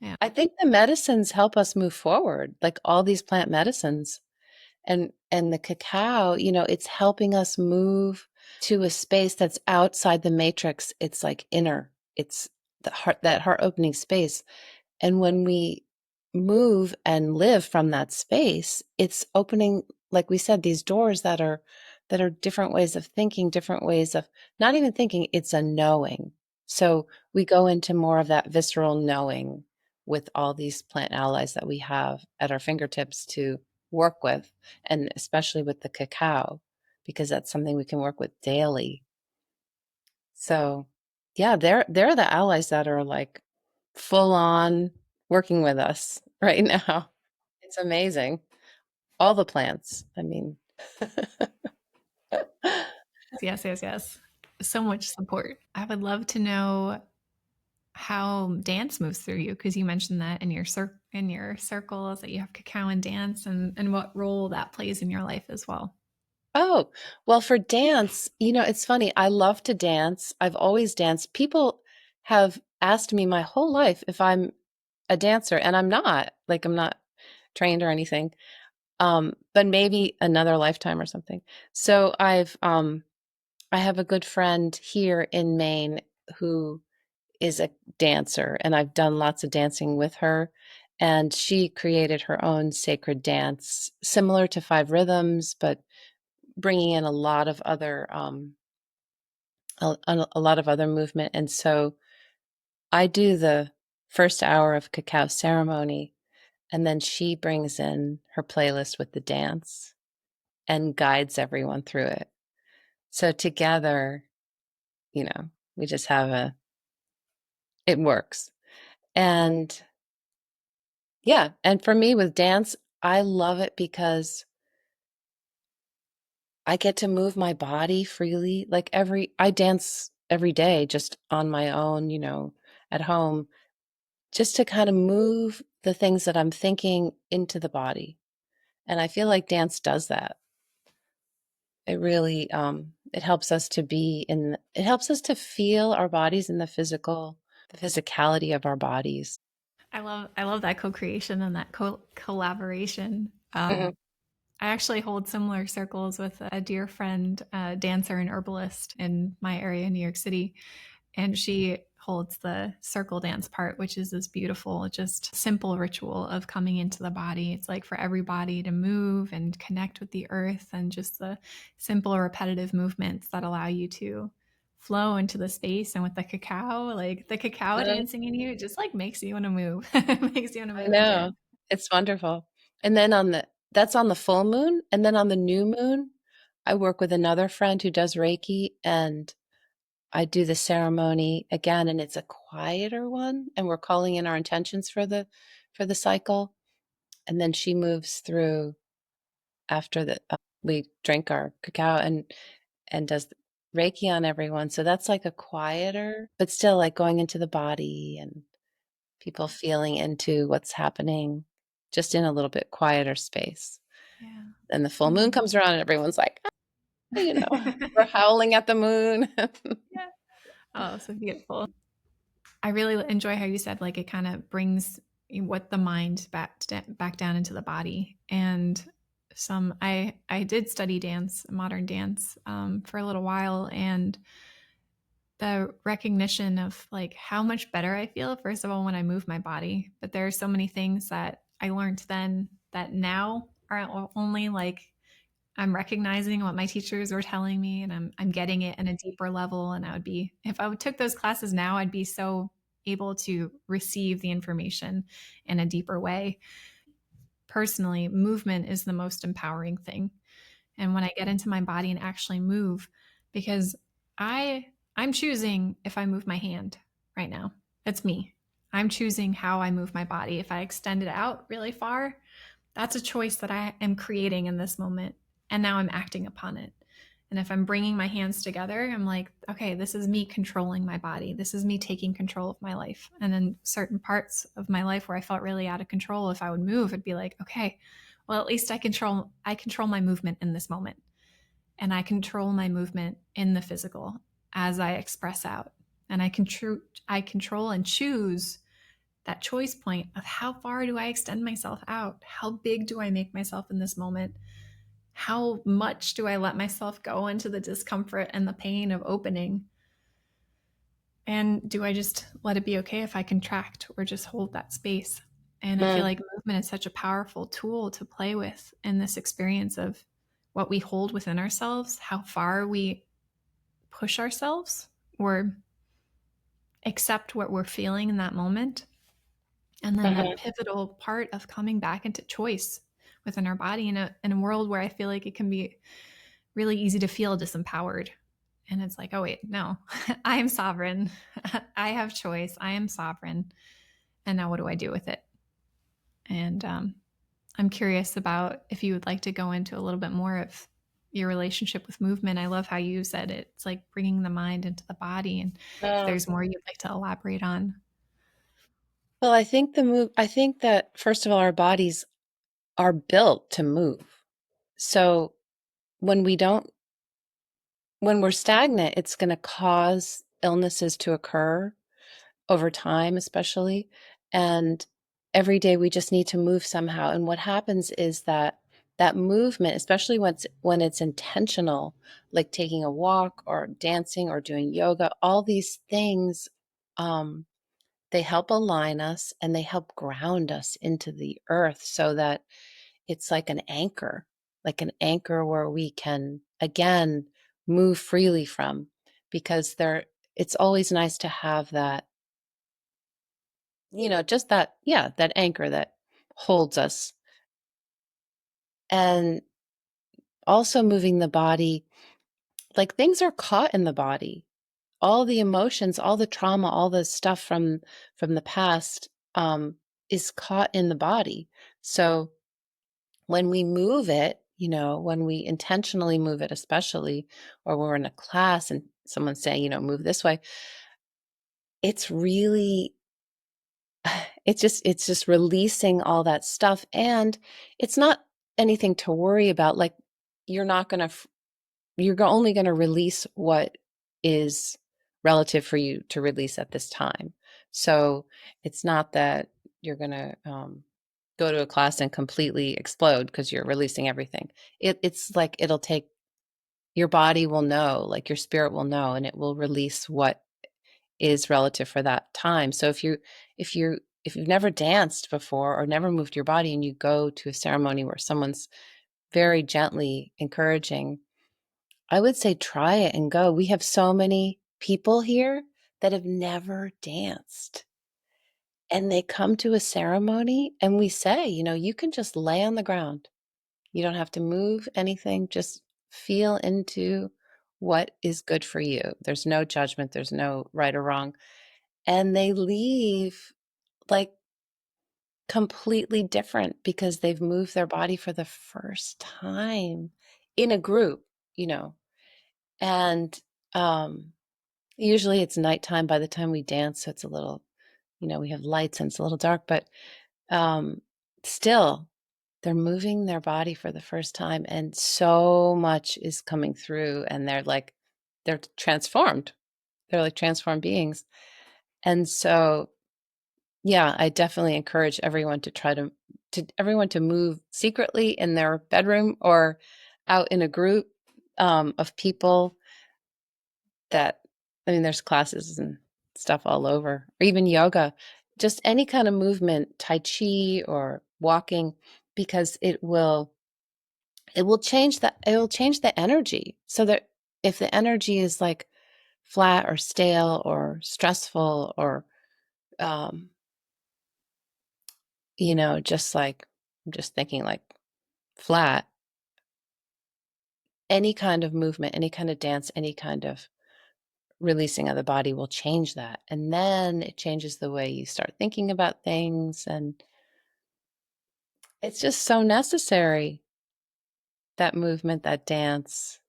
A: Yeah.
B: I think the medicines help us move forward, like all these plant medicines. And the cacao, it's helping us move to a space that's outside the matrix. It's like inner. It's that heart opening space. And when we move and live from that space, it's opening, like we said, these doors that are different ways of thinking, different ways of not even thinking, it's a knowing. So we go into more of that visceral knowing with all these plant allies that we have at our fingertips to work with, and especially with the cacao, because that's something we can work with daily. So, yeah, they're the allies that are like full on working with us right now. It's amazing. All the plants. I mean,
A: Yes, yes, yes. So much support. I would love to know how dance moves through you, because you mentioned that in your circles that you have cacao and dance, and what role that plays in your life as well.
B: oh, well, for dance, it's funny. I love to dance. I've always danced. People have asked me my whole life if I'm a dancer, and I'm not. Like, I'm not trained or anything. But maybe another lifetime or something. So I have a good friend here in Maine who is a dancer, and I've done lots of dancing with her. And she created her own sacred dance, similar to Five Rhythms, but bringing in a lot of other a lot of other movement. And so I do the first hour of cacao ceremony, and then she brings in her playlist with the dance and guides everyone through it. So together, we just have it works. And yeah, and for me with dance, I love it because I get to move my body freely. Like I dance every day just on my own, at home, just to kind of move the things that I'm thinking into the body. And I feel like dance does that. It really it helps us to it helps us to feel our bodies in the physicality of our bodies.
A: I love that co-creation and that collaboration.
B: Mhm.
A: I actually hold similar circles with a dear friend, a dancer and herbalist in my area in New York City. And she holds the circle dance part, which is this beautiful, just simple ritual of coming into the body. It's like for every body to move and connect with the earth, and just the simple, repetitive movements that allow you to flow into the space. And with the cacao, like the cacao
B: Uh,
A: dancing in you, it just like makes you want to move. It makes you want to
B: I
A: move and
B: know.
A: dance.
B: It's wonderful. And then that's on the full moon. And then on the new moon, I work with another friend who does Reiki, and I do the ceremony again, and it's a quieter one. And we're calling in our intentions for the cycle. And then she moves through after we drink our cacao and does Reiki on everyone. So that's like a quieter, but still like going into the body and people feeling into what's happening just in a little bit quieter space.
A: Yeah.
B: And the full moon
A: Mm.
B: comes around and everyone's like, "Ah," we're howling at the moon.
A: Yeah. Oh, so beautiful. I really enjoy how you said like it kind of brings what the mind back down into the body. And I did study dance, modern dance, for a little while, and the recognition of like how much better I feel, first of all, when I move my body. But there are so many things that I learned then that now are only like I'm recognizing what my teachers were telling me, and I'm getting it in a deeper level. And I would be, if I would took those classes now, I'd be so able to receive the information in a deeper way. Personally, movement is the most empowering thing. And when I get into my body and actually move, because I I'm choosing if I move my hand right now. It's me. I'm choosing how I move my body. If I extend it out really far, that's a choice that I am creating in this moment. And now I'm acting upon it. And if I'm bringing my hands together, I'm like, okay, this is me controlling my body. This is me taking control of my life. And in certain parts of my life where I felt really out of control, if I would move, it'd be like, okay, well, at least I control my movement in this moment. And I control my movement in the physical as I express out. And I control and choose that choice point of how far do I extend myself out? How big do I make myself in this moment? How much do I let myself go into the discomfort and the pain of opening? And do I just let it be okay if I contract or just hold that space? And I feel
B: Mm,
A: like movement is such a powerful tool to play with in this experience of what we hold within ourselves, how far we push ourselves or accept what we're feeling in that moment. And then the
B: mhm.
A: pivotal part of coming back into choice within our body in a world where I feel like it can be really easy to feel disempowered. And it's like, oh, wait, no, I am sovereign. I have choice. I am sovereign. And now what do I do with it? And I'm curious about if you would like to go into a little bit more of your relationship with movement. I love how you said it. It's like bringing the mind into the body. And if
B: Uh,
A: there's more you'd like to elaborate on.
B: well, I think that first of all, our bodies are built to move. So when we don't, when we're stagnant, it's going to cause illnesses to occur over time, especially. And every day we just need to move somehow. And what happens is that that movement, especially when it's intentional, like taking a walk or dancing or doing yoga, all these things, um, they help align us and they help ground us into the earth so that it's like an anchor where we can again move freely from, because it's always nice to have that, just that, yeah, that anchor that holds us. And also moving the body, like things are caught in the body. All the emotions, all the trauma, all the stuff from the past is caught in the body. So when we move it, when we intentionally move it, especially, or we're in a class and someone's saying, move this way, it's really it's just releasing all that stuff, and it's not anything to worry about. Like, you're not going to only going to release what is relative for you to release at this time. So it's not that you're gonna go to a class and completely explode because you're releasing everything. It's like it'll take your body will know, like your spirit will know, and it will release what is relative for that time. So if you if you've never danced before or never moved your body and you go to a ceremony where someone's very gently encouraging, I would say try it and go. We have so many people here that have never danced. And they come to a ceremony and we say, you can just lay on the ground. You don't have to move anything. Just feel into what is good for you. There's no judgment, there's no right or wrong. And they leave like completely different because they've moved their body for the first time in a group, you know. And usually it's nighttime by the time we dance, so it's a little, we have lights and it's a little dark, but um, still, they're moving their body for the first time, and so much is coming through, and they're transformed. They're like transformed beings. And so, yeah, I definitely encourage everyone to everyone to move secretly in their bedroom or out in a group of people that, I mean, there's classes and stuff all over, or even yoga, just any kind of movement, tai chi or walking, because it will change the energy, so that if the energy is like flat or stale or stressful or um just like, I'm just thinking like flat, any kind of movement, any kind of dance, any kind of releasing of the body will change that. And then it changes the way you start thinking about things. And it's just so necessary, that movement, that dance.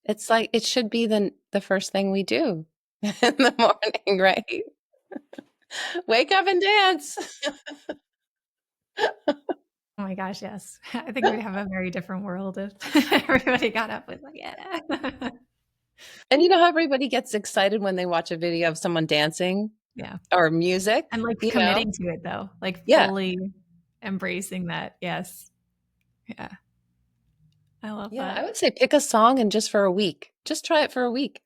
B: It's like it should be the first thing we do in the morning, right? Wake up and dance.
A: Oh my gosh, yes. I think we'd have a very different world if everybody got up with like, yeah.
B: And you know how everybody gets excited when they watch a video of someone dancing
A: Yeah.
B: or music,
A: And like
B: you know?
A: committing to it though, like
B: Yeah.
A: fully embracing that. Yes. Yeah. I love
B: Yeah, I
A: that.
B: would say pick a song and just for a week. Just try it for a week.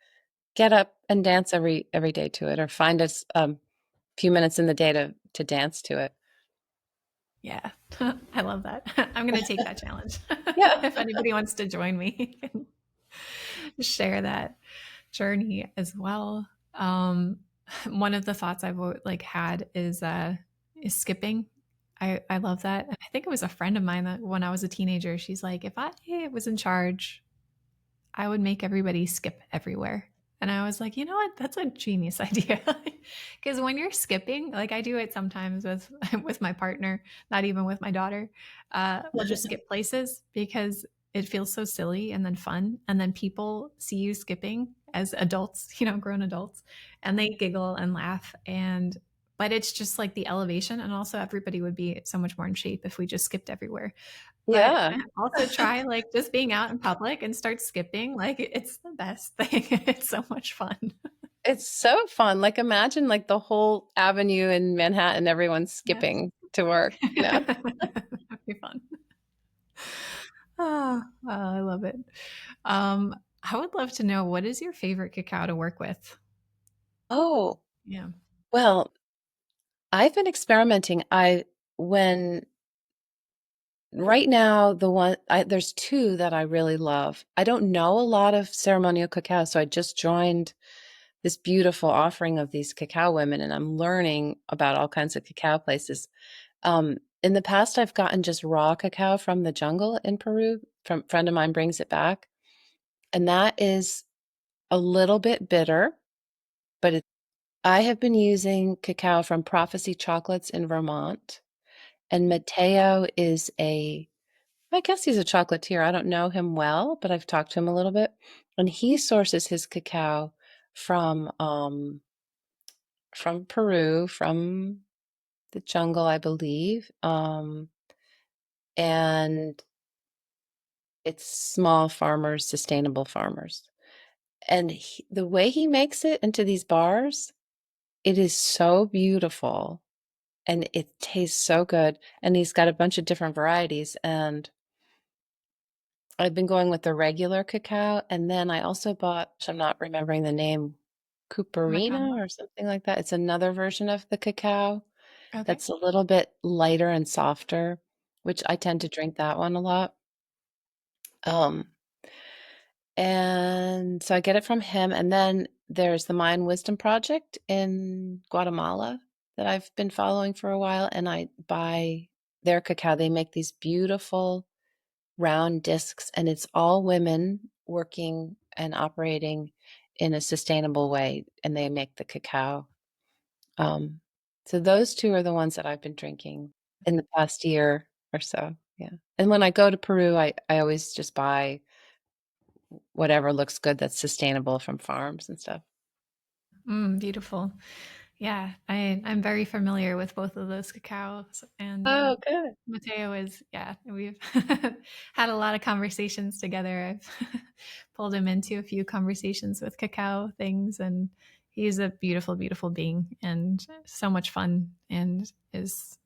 B: Get up and dance every day to it, or find us few minutes in the day to dance to it.
A: Yeah. I love that. I'm going to take that challenge.
B: Yeah.
A: If anybody wants to join me and share that journey as well. Um, one of the thoughts I've like had is skipping. I love that. I think it was a friend of mine that when I was a teenager, she's like, if I was in charge, I would make everybody skip everywhere. And I was like, you know what? That's a genius idea. Because when you're skipping, like I do it sometimes with with my partner, not even with my daughter, we'll just skip places because it feels so silly and then fun. And then people see you skipping as adults, grown adults, and they giggle and laugh. But it's just like the elevation. And also, everybody would be so much more in shape if we just skipped everywhere. But
B: Yeah.
A: also try, like, just being out in public and start skipping, like, it's the best thing. It's so much fun.
B: It's so fun. Like imagine like the whole avenue in Manhattan, everyone's
A: Yes.
B: skipping to work.
A: That'd be fun. Oh, I love it. I would love to know, what is your favorite cacao to work with?
B: Oh,
A: Yeah.
B: well, I've been experimenting. I when Right now, there's two that I really love. I don't know a lot of ceremonial cacao, so I just joined this beautiful offering of these cacao women, and I'm learning about all kinds of cacao places. In the past, I've gotten just raw cacao from the jungle in Peru. From a friend of mine brings it back, and that is a little bit bitter, but I have been using cacao from Prophecy Chocolates in Vermont, and Mateo is I guess he's a chocolatier. I don't know him well, but I've talked to him a little bit. And he sources his cacao from Peru, from the jungle, I believe. And it's small farmers, sustainable farmers. And the way he makes it into these bars, it is so beautiful. and it tastes so good. And he's got a bunch of different varieties. And I've been going with the regular cacao. And then I also bought, which I'm not remembering the name, Cuperina
A: Macamba.
B: or something like that. It's another version of the cacao
A: Okay.
B: that's a little bit lighter and softer, which I tend to drink that one a lot. Um, and so I get it from him. And then there's the Mayan Wisdom Project in Guatemala that I've been following for a while. And I buy their cacao. They make these beautiful round discs, and it's all women working and operating in a sustainable way. And they make the cacao. Um, so those two are the ones that I've been drinking in the past year or so. Yeah. And when I go to Peru, I always just buy whatever looks good that's sustainable from farms and stuff.
A: Beautiful. Yeah, I'm very familiar with both of those cacaos, and
B: Oh, good.
A: Mateo is, yeah, we've had a lot of conversations together. I've pulled him into a few conversations with cacao things, and he's a beautiful, beautiful being and so much fun, and is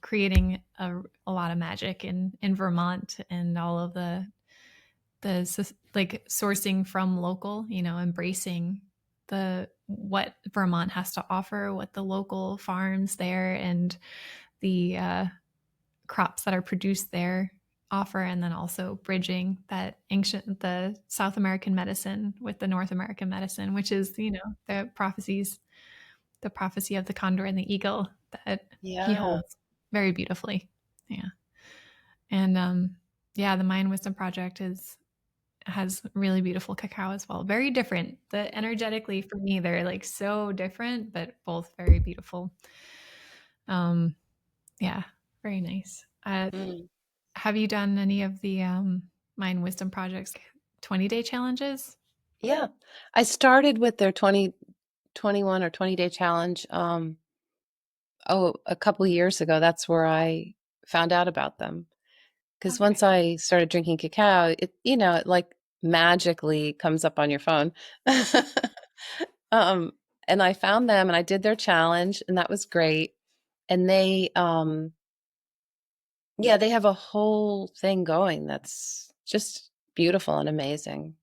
A: creating a lot of magic in Vermont, and all of the like sourcing from local, embracing the what Vermont has to offer, what the local farms there and the crops that are produced there offer, and then also bridging that ancient the South American medicine with the North American medicine, which is the prophecy of the condor and the eagle that he
B: Yeah.
A: holds very beautifully. Yeah, and yeah, the Mayan Wisdom Project is has really beautiful cacao as well. Very different. The energetically for me, they're like so different, but both very beautiful. Um, yeah, very nice.
B: Mm.
A: Have you done any of the Mind Wisdom projects, 20-day challenges?
B: Yeah. I started with their 2021 or 20-day challenge. A couple of years ago. That's where I found out about them. Because once
A: Okay.
B: I started drinking cacao, it like magically comes up on your phone. Um, and I found them and I did their challenge, and that was great. And yeah, they have a whole thing going that's just beautiful and amazing.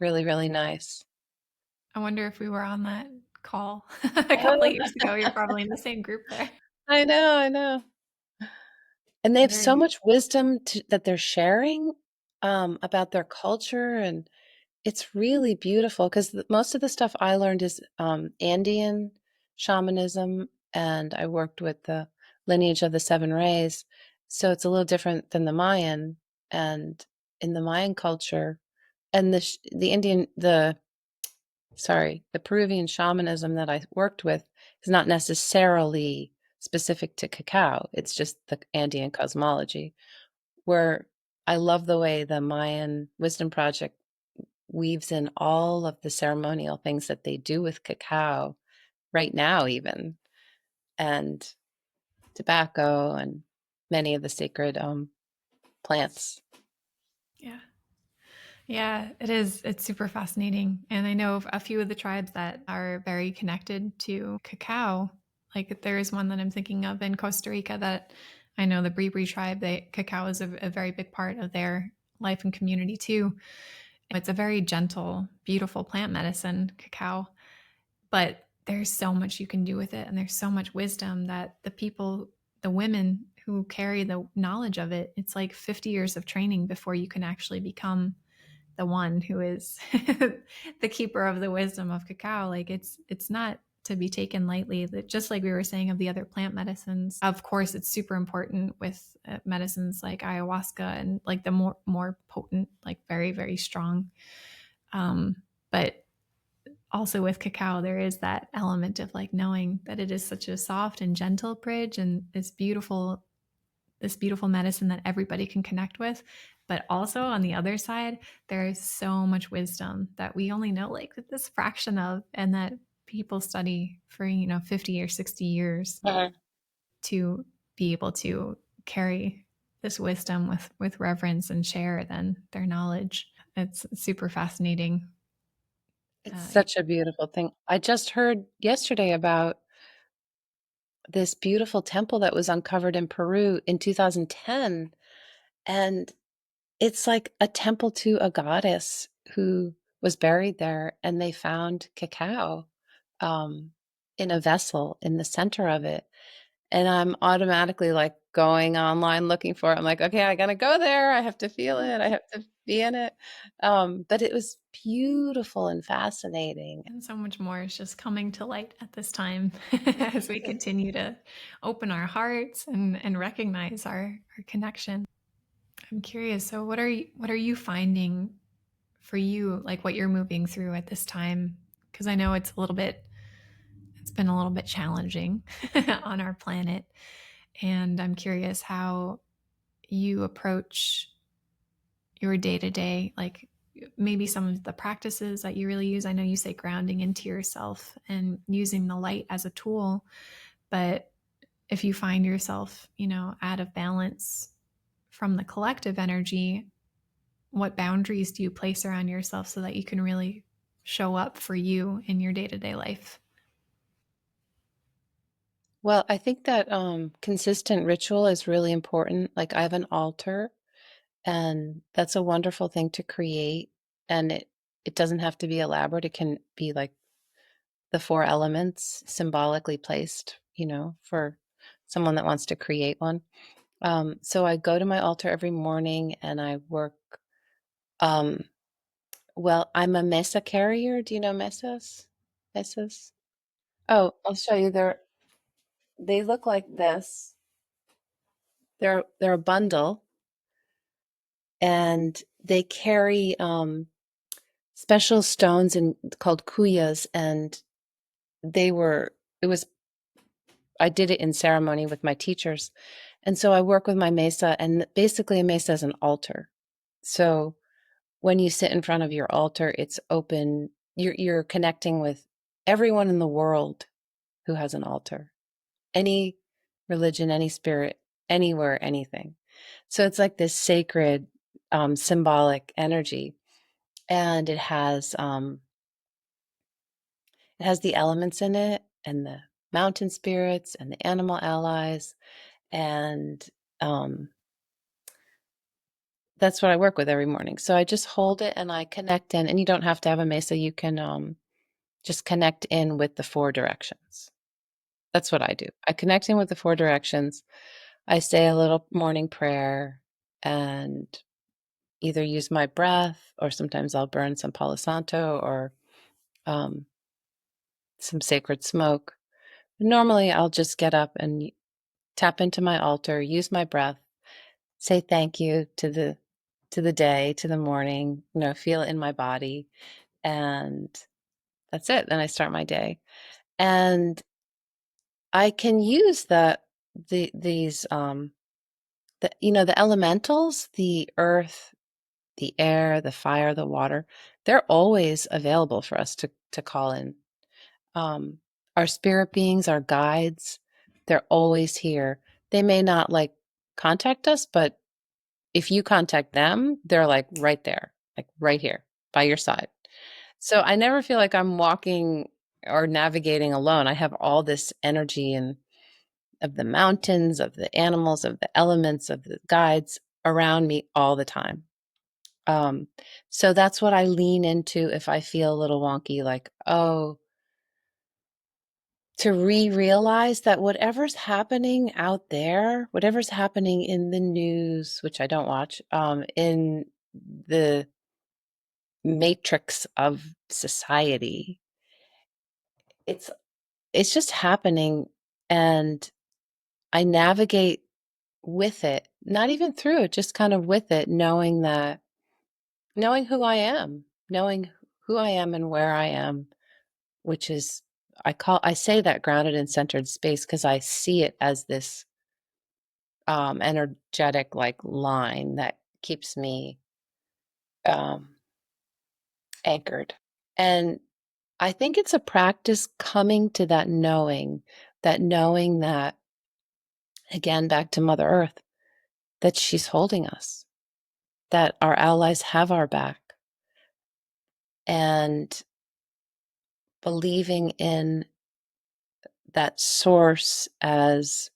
B: Really, really nice.
A: I wonder if we were on that call a couple of years ago. You're probably in the same group there.
B: I know, I know. And they have
A: Very
B: so
A: beautiful.
B: much wisdom that they're sharing about their culture, and it's really beautiful because most of the stuff I learned is Andean shamanism, and I worked with the lineage of the seven rays. So it's a little different than the Mayan. And in the Mayan culture, and the Indian, the Peruvian shamanism that I worked with is not necessarily specific to cacao. It's just the Andean cosmology, where I love the way the Mayan Wisdom Project weaves in all of the ceremonial things that they do with cacao right now, even, and tobacco and many of the sacred plants.
A: Yeah. Yeah, it is. It's super fascinating. And I know of a few of the tribes that are very connected to cacao. Like there is one that I'm thinking of in Costa Rica that I know the Bribri tribe, cacao is a very big part of their life and community too. It's a very gentle, beautiful plant medicine, cacao, but there's so much you can do with it. And there's so much wisdom that the women who carry the knowledge of it, it's like 50 years of training before you can actually become the one who is the keeper of the wisdom of cacao. Like it's not to be taken lightly. That just like we were saying of the other plant medicines, of course it's super important with medicines like ayahuasca and like the more potent, like very very strong. But also with cacao, there is that element of like knowing that it is such a soft and gentle bridge, and this beautiful medicine that everybody can connect with. But also on the other side, there is so much wisdom that we only know like this fraction of, and that people study for, 50 or 60 years
B: Mhm.
A: to be able to carry this wisdom with reverence and share then their knowledge. It's super fascinating.
B: It's
A: Yeah.
B: such a beautiful thing. I just heard yesterday about this beautiful temple that was uncovered in Peru in 2010. And it's like a temple to a goddess who was buried there, and they found cacao um, in a vessel in the center of it. And I'm automatically like going online looking for it. I'm like, okay, I gotta go there. I have to feel it. I have to be in it. But it was beautiful and fascinating.
A: And so much more is just coming to light at this time as we continue to open our hearts and recognize our connection. I'm curious. So what are you finding for you, like what you're moving through at this time? Because I know it's been a little bit challenging on our planet. And I'm curious how you approach your day to day, like maybe some of the practices that you really use. I know you say grounding into yourself and using the light as a tool, but if you find yourself, out of balance from the collective energy, what boundaries do you place around yourself so that you can really show up for you in your day to day life?
B: Well, I think that consistent ritual is really important. Like I have an altar, and that's a wonderful thing to create. And it doesn't have to be elaborate. It can be like the four elements symbolically placed, for someone that wants to create one. So I go to my altar every morning and I work. Um, well, I'm a mesa carrier. Do you know mesas? Mesas? Oh, I'll show you. They look like this. They're a bundle, and they carry special stones and called kuyas, and they were. It was. I did it in ceremony with my teachers, and so I work with my mesa, and basically a mesa is an altar. So when you sit in front of your altar, it's open. You're connecting with everyone in the world who has an altar, any religion, any spirit, anywhere, anything. So it's like this sacred, symbolic energy, and it has the elements in it, and the mountain spirits, and the animal allies, and um, that's what I work with every morning. So I just hold it and I connect in, and you don't have to have a mesa. You can just connect in with the four directions. That's what I do. I connect in with the four directions. I say a little morning prayer and either use my breath, or sometimes I'll burn some Palo Santo or um, some sacred smoke. Normally, I'll just get up and tap into my altar, use my breath, say thank you to the day, to the morning, feel it in my body, and that's it. Then I start my day. And I can use these the elementals, the earth, the air, the fire, the water, they're always available for us to call in. Um, our spirit beings, our guides, they're always here. They may not like contact us, but if you contact them, they're like right there, like right here by your side. So I never feel like I'm walking or navigating alone. I have all this energy and of the mountains, of the animals, of the elements, of the guides around me all the time. Um, so that's what I lean into if I feel a little wonky, like, oh, to realize that whatever's happening out there, whatever's happening in the news, which I don't watch, in the matrix of society, it's it's just happening, and I navigate with it, not even through it, just kind of with it, knowing who I am, knowing who I am and where I am, which is I say that grounded and centered space because I see it as this energetic like line that keeps me um anchored. And I think it's a practice coming to that knowing that, again, back to Mother Earth, that she's holding us, that our allies have our back, and believing in that source as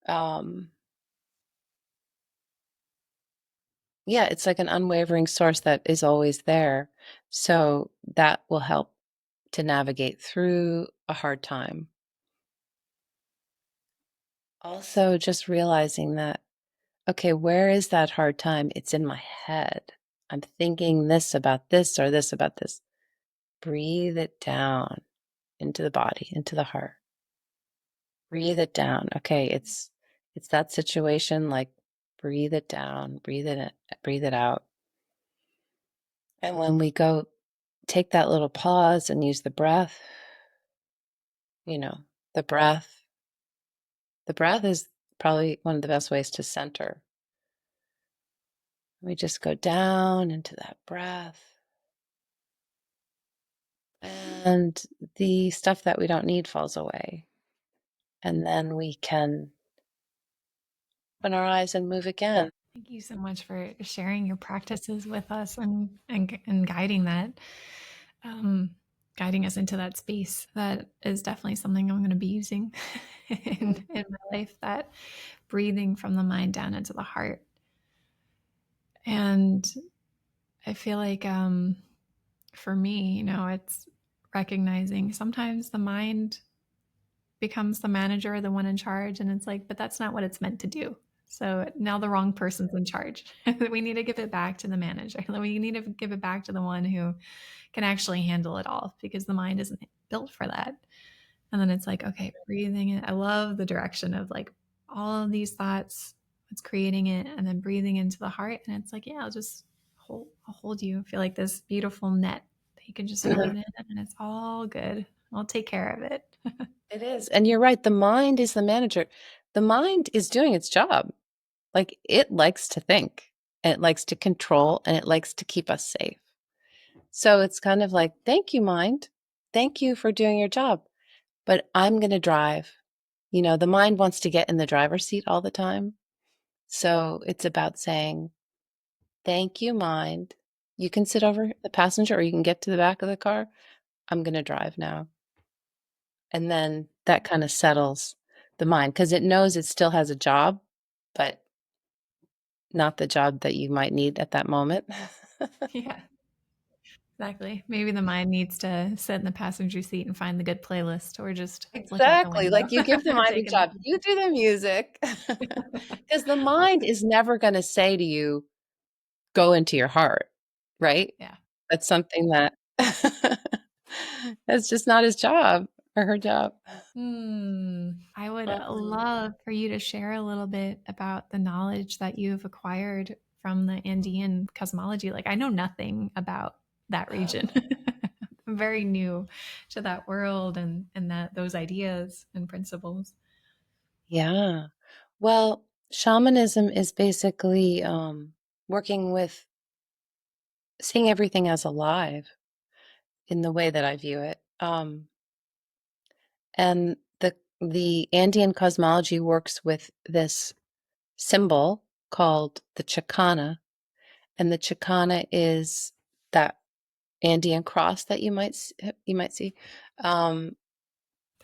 B: um yeah, it's like an unwavering source that is always there. So that will help to navigate through a hard time. Also, just realizing that, okay, where is that hard time? It's in my head. I'm thinking this about this or this about this. Breathe it down into the body, into the heart. Breathe it down. Okay, it's that situation, like breathe it down, breathe it out. And when we go take that little pause and use the breath, you know, the breath, the breath is probably one of the best ways to center. We just go down into that breath. And the stuff that we don't need falls away. And then we can open our eyes and move again.
A: Thank you so much for sharing your practices with us and guiding that, um, guiding us into that space. That is definitely something I'm going to be using in my life. That breathing from the mind down into the heart, and I feel like for me, it's recognizing sometimes the mind becomes the manager, the one in charge, and it's like, but that's not what it's meant to do. So now the wrong person's in charge. We need to give it back to the manager. We need to give it back to the one who can actually handle it all, because the mind isn't built for that. And then it's like, okay, breathing it. I love the direction of like all of these thoughts, what's creating it, and then breathing into the heart. And it's like, yeah, I'll hold you. I feel like this beautiful net that you can just float in, and it's all good. I'll take care of it.
B: It is. And you're right. The mind is the manager. The mind is doing its job. Like it likes to think and it likes to control and it likes to keep us safe. So it's kind of like, thank you, mind. Thank you for doing your job. But I'm going to drive. You know, the mind wants to get in the driver's seat all the time. So it's about saying, thank you, mind. You can sit over the passenger or you can get to the back of the car. I'm going to drive now. And then that kind of settles the mind because it knows it still has a job, but not the job that you might need at that moment.
A: Yeah, exactly. Maybe the mind needs to sit in the passenger seat and find the good playlist, or just look out the
B: Exactly.
A: window
B: Like you give the
A: or
B: mind a
A: take a nap.
B: job, you do the music. Because the mind is never going to say to you, go into your heart, right?
A: Yeah.
B: That's something that that's just not his job or her job.
A: I would
B: Mhm.
A: love for you to share a little bit about the knowledge that you've acquired from the Andean cosmology. Like, I know nothing about that region. I'm very new to that world and that those ideas and principles.
B: Yeah. Well, shamanism is basically working with seeing everything as alive in the way that I view it. And the Andean cosmology works with this symbol called the chakana, and the chakana is that Andean cross that you might see. Um,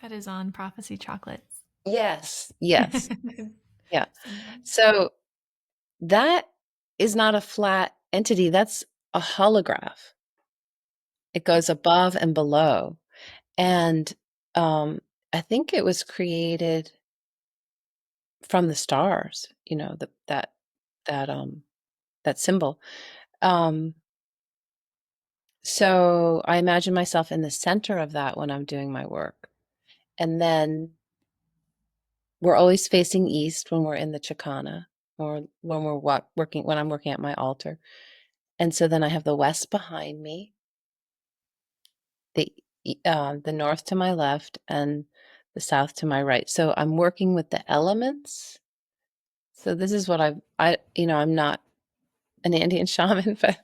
A: That is on Prophecy Chocolates.
B: yes, yes, yeah.
A: Symbol.
B: So that is not a flat entity. That's a holograph. It goes above and below, and um, I think it was created from the stars. You know, that that symbol. Um, so I imagine myself in the center of that when I'm doing my work. And then we're always facing east when we're in the Chicana or when working, when I'm working at my altar. And so then I have the west behind me, the north to my left, and the south to my right. So I'm working with the elements. So this is what I'm not an Indian shaman, but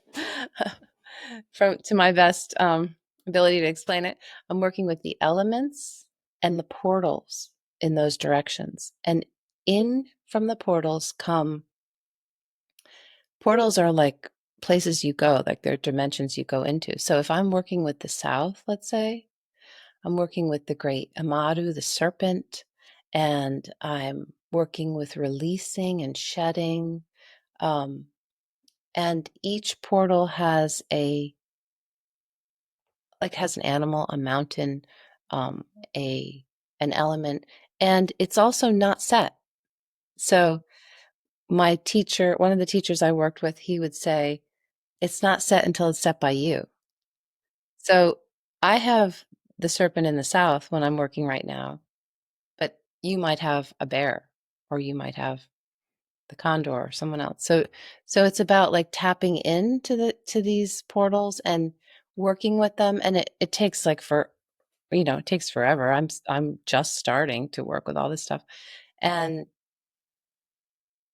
B: from to my best ability to explain it, I'm working with the elements and the portals in those directions. And in from the portals are like places you go, like they're dimensions you go into. So if I'm working with the south, let's say, I'm working with the great Amadu, the serpent, and I'm working with releasing and shedding. Um, and each portal has has an animal, a mountain, um, a an element, and it's also not set. So my teacher, one of the teachers I worked with, he would say, it's not set until it's set by you. So I have the serpent in the south when I'm working right now, but you might have a bear or you might have the condor or someone else. So it's about like tapping into to these portals and working with them. And it takes like it takes forever. I'm just starting to work with all this stuff. And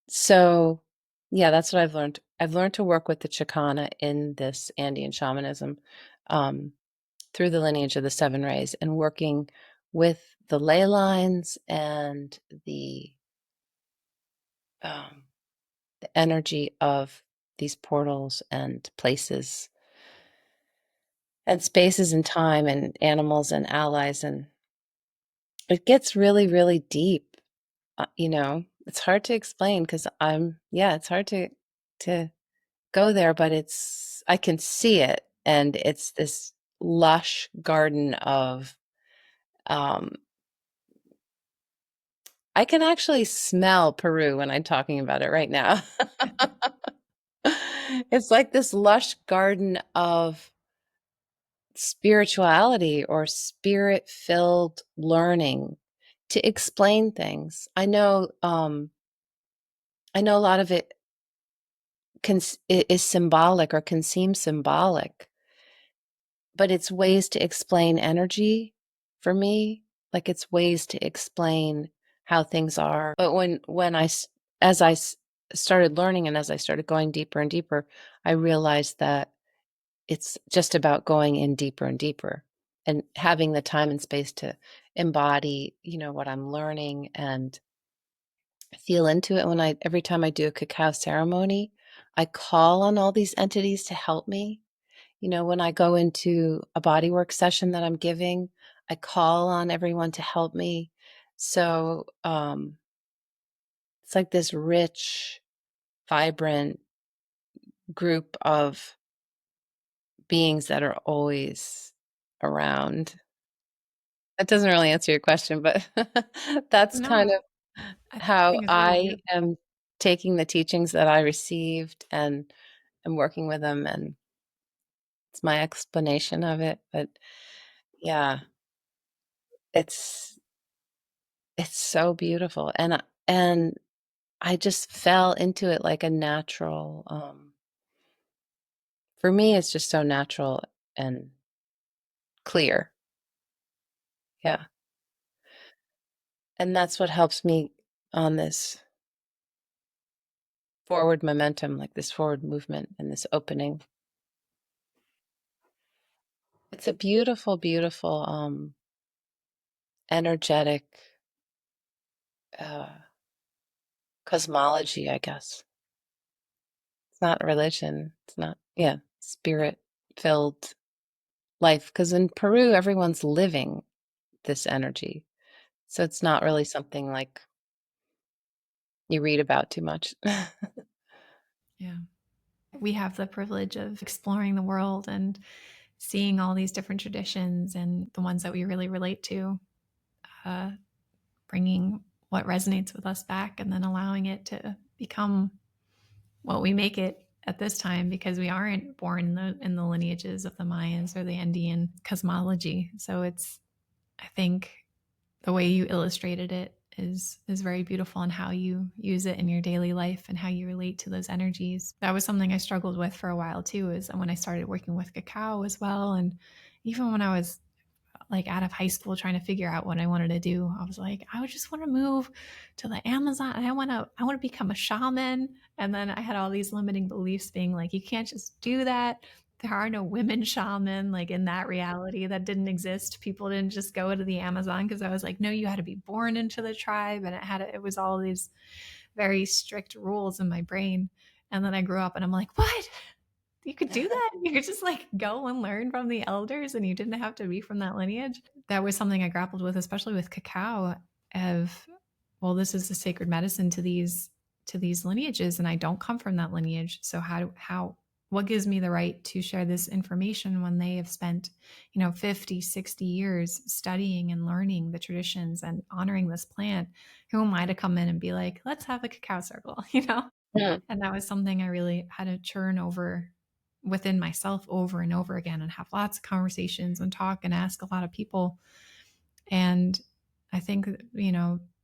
B: so yeah, that's what I've learned. I've learned to work with the Chicana in this Andean shamanism. Um, through the lineage of the seven rays and working with the ley lines and um, the energy of these portals and places and spaces and time and animals and allies. And it gets really, really deep. It's hard to explain because it's hard to go there, but I can see it. And it's this lush garden of, um, I can actually smell Peru when I'm talking about it right now. It's like this lush garden of spirituality or spirit-filled learning to explain things. I know a lot of it is symbolic or can seem symbolic, but it's ways to explain energy for me. Like it's ways to explain how things are. But as started learning and as I started going deeper and deeper, I realized that it's just about going in deeper and deeper and having the time and space to embody, what I'm learning and feel into it. Every time I do a cacao ceremony, I call on all these entities to help me. When I go into a bodywork session that I'm giving, I call on everyone to help me. So it's like this rich, vibrant group of beings that are always around. That doesn't really answer your question, but that's kind
A: No,
B: of
A: I
B: how
A: think it's really
B: I
A: beautiful.
B: am taking the teachings that I received and am working with them, and it's my explanation of it. But yeah, it's it's so beautiful, and I just fell into it like a natural. For me, it's just so natural and clear. Yeah, and that's what helps me on this forward momentum, like this forward movement and this opening. It's a beautiful, beautiful, energetic uh, cosmology, I guess. It's not religion. It's not, yeah, spirit filled life. Because in Peru, everyone's living this energy. So it's not really something like you read about too much.
A: Yeah. We have the privilege of exploring the world and seeing all these different traditions and the ones that we really relate to, uh, bringing what resonates with us back and then allowing it to become what we make it at this time because we aren't born in the lineages of the Mayans or the Andean cosmology. So I think the way you illustrated it is very beautiful and how you use it in your daily life and how you relate to those energies. That was something I struggled with for a while too, is when I started working with cacao as well. And even when I was like out of high school trying to figure out what I wanted to do, I was like, I would just want to move to the Amazon and I want to become a shaman. And then I had all these limiting beliefs being like, you can't just do that. There are no women shaman, like in that reality that didn't exist. People didn't just go to the Amazon because I was like, no, you had to be born into the tribe. And it was all these very strict rules in my brain. And then I grew up and I'm like, what? You could do that. You could just like go and learn from the elders and you didn't have to be from that lineage. That was something I grappled with, especially with cacao of, well, this is a sacred medicine to these lineages and I don't come from that lineage. So how what gives me the right to share this information when they have spent, 50, 60 years studying and learning the traditions and honoring this plant? Who am I to come in and be like, let's have a cacao circle,
B: Mhm.
A: And that was something I really had to churn over within myself over and over again and have lots of conversations and talk and ask a lot of people. And I think,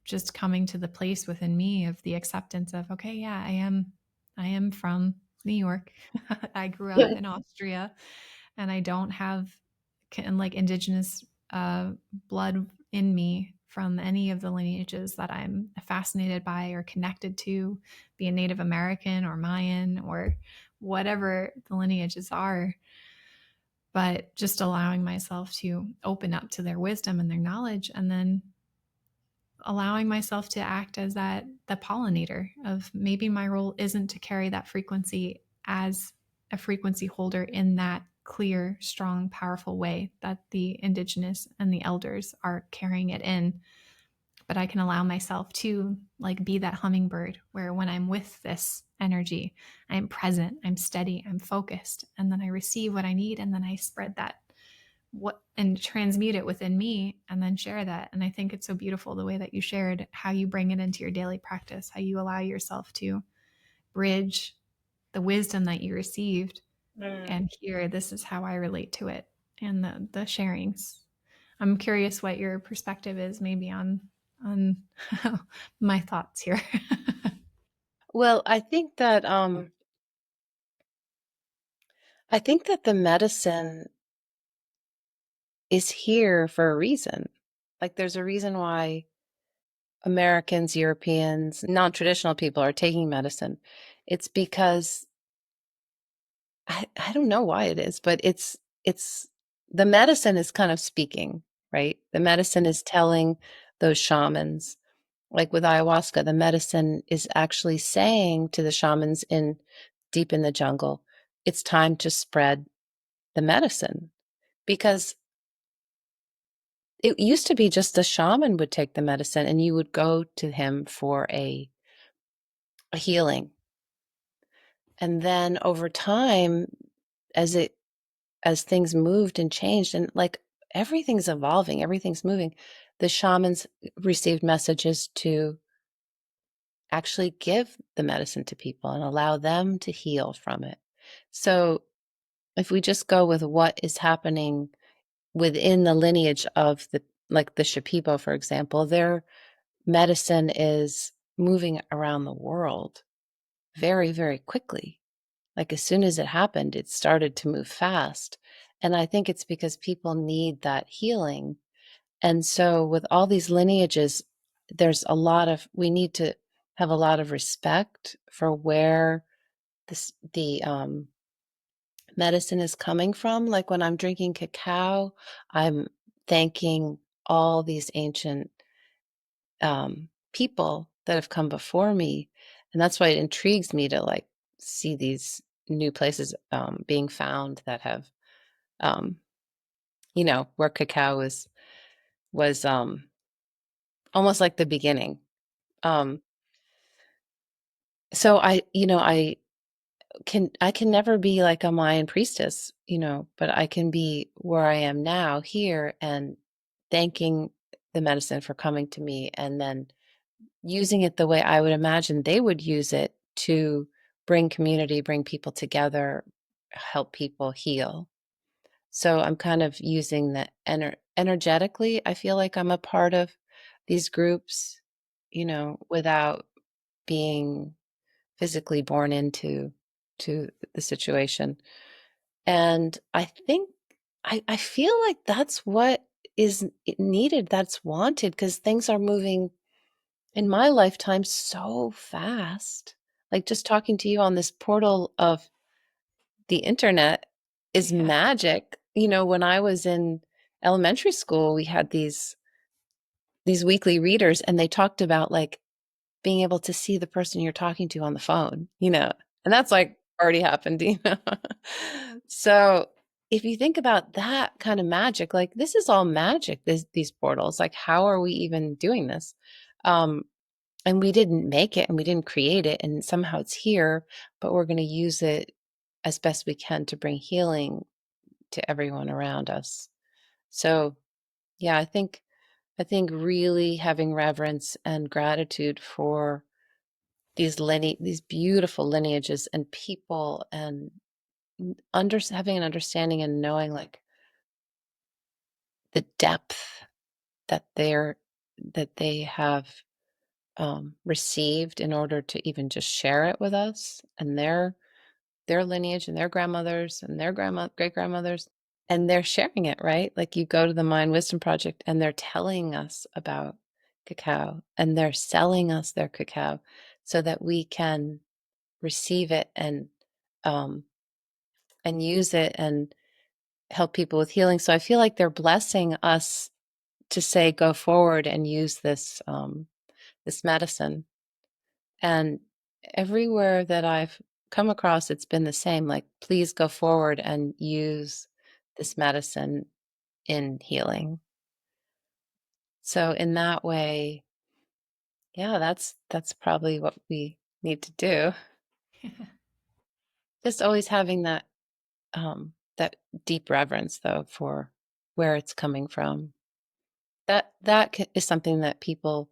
A: just coming to the place within me of the acceptance of, okay, yeah, I am from New York. I grew up in Austria and I don't have like indigenous blood in me from any of the lineages that I'm fascinated by or connected to, be a Native American or Mayan or whatever the lineages are. But just allowing myself to open up to their wisdom and their knowledge, and then allowing myself to act as the pollinator of maybe my role isn't to carry that frequency as a frequency holder in that clear, strong, powerful way that the indigenous and the elders are carrying it in. But I can allow myself to like be that hummingbird where when I'm with this energy, I'm present, I'm steady, I'm focused, and then I receive what I need and then I spread that what and transmute it within me and then share that. And I think it's so beautiful the way that you shared how you bring it into your daily practice, how you allow yourself to bridge the wisdom that you received
B: Mm.
A: and here this is how I relate to it and the sharings. I'm curious what your perspective is maybe on my thoughts here.
B: Well, I think that the medicine is here for a reason. Like there's a reason why Americans, Europeans, non-traditional people are taking medicine. It's because I don't know why it is, but it's the medicine is kind of speaking, right? The medicine is telling those shamans, like with ayahuasca, the medicine is actually saying to the shamans in deep in the jungle, it's time to spread the medicine because it used to be just the shaman would take the medicine and you would go to him for a healing. And then over time, as it as things moved and changed and like everything's evolving, everything's moving, the shamans received messages to actually give the medicine to people and allow them to heal from it. So if we just go with what is happening within the lineage of the like the Shipibo, for example, their medicine is moving around the world very, very quickly. Like as soon as it happened, it started to move fast. And I think it's because people need that healing. And so with all these lineages, we need to have a lot of respect for where the medicine is coming from. Like when I'm drinking cacao, I'm thanking all these ancient people that have come before me. And that's why it intrigues me to like see these new places being found that have, um, where cacao was almost like the beginning. Um, so I can never be like a Mayan priestess, but I can be where I am now here and thanking the medicine for coming to me and then using it the way I would imagine they would use it to bring community, bring people together, help people heal. So I'm kind of using that energetically. I feel like I'm a part of these groups, without being physically born into to the situation. And I feel like that's what is needed, that's wanted, because things are moving in my lifetime so fast. Like just talking to you on this portal of the internet is
A: Yeah.
B: magic. When I was in elementary school, we had these weekly readers and they talked about like being able to see the person you're talking to on the phone, and that's like already happened, you know? So if you think about that kind of magic, like this is all magic, these portals. Like, how are we even doing this? Um, and we didn't make it and we didn't create it, and somehow it's here, but we're going to use it as best we can to bring healing to everyone around us. So yeah, I think really having reverence and gratitude for these beautiful lineages and people, and having an understanding and knowing like the depth that they have received in order to even just share it with us, and their lineage and their grandmothers and their great grandmothers, and they're sharing it, right? Like you go to the Mind Wisdom Project and they're telling us about cacao and they're selling us their cacao so that we can receive it um and use it and help people with healing. So I feel like they're blessing us to say go forward and use this medicine. And everywhere that I've come across, it's been the same. Like, please go forward and use this medicine in healing. So in that way, yeah, that's probably what we need to do. Just always having that deep reverence though for where it's coming from. That is something that people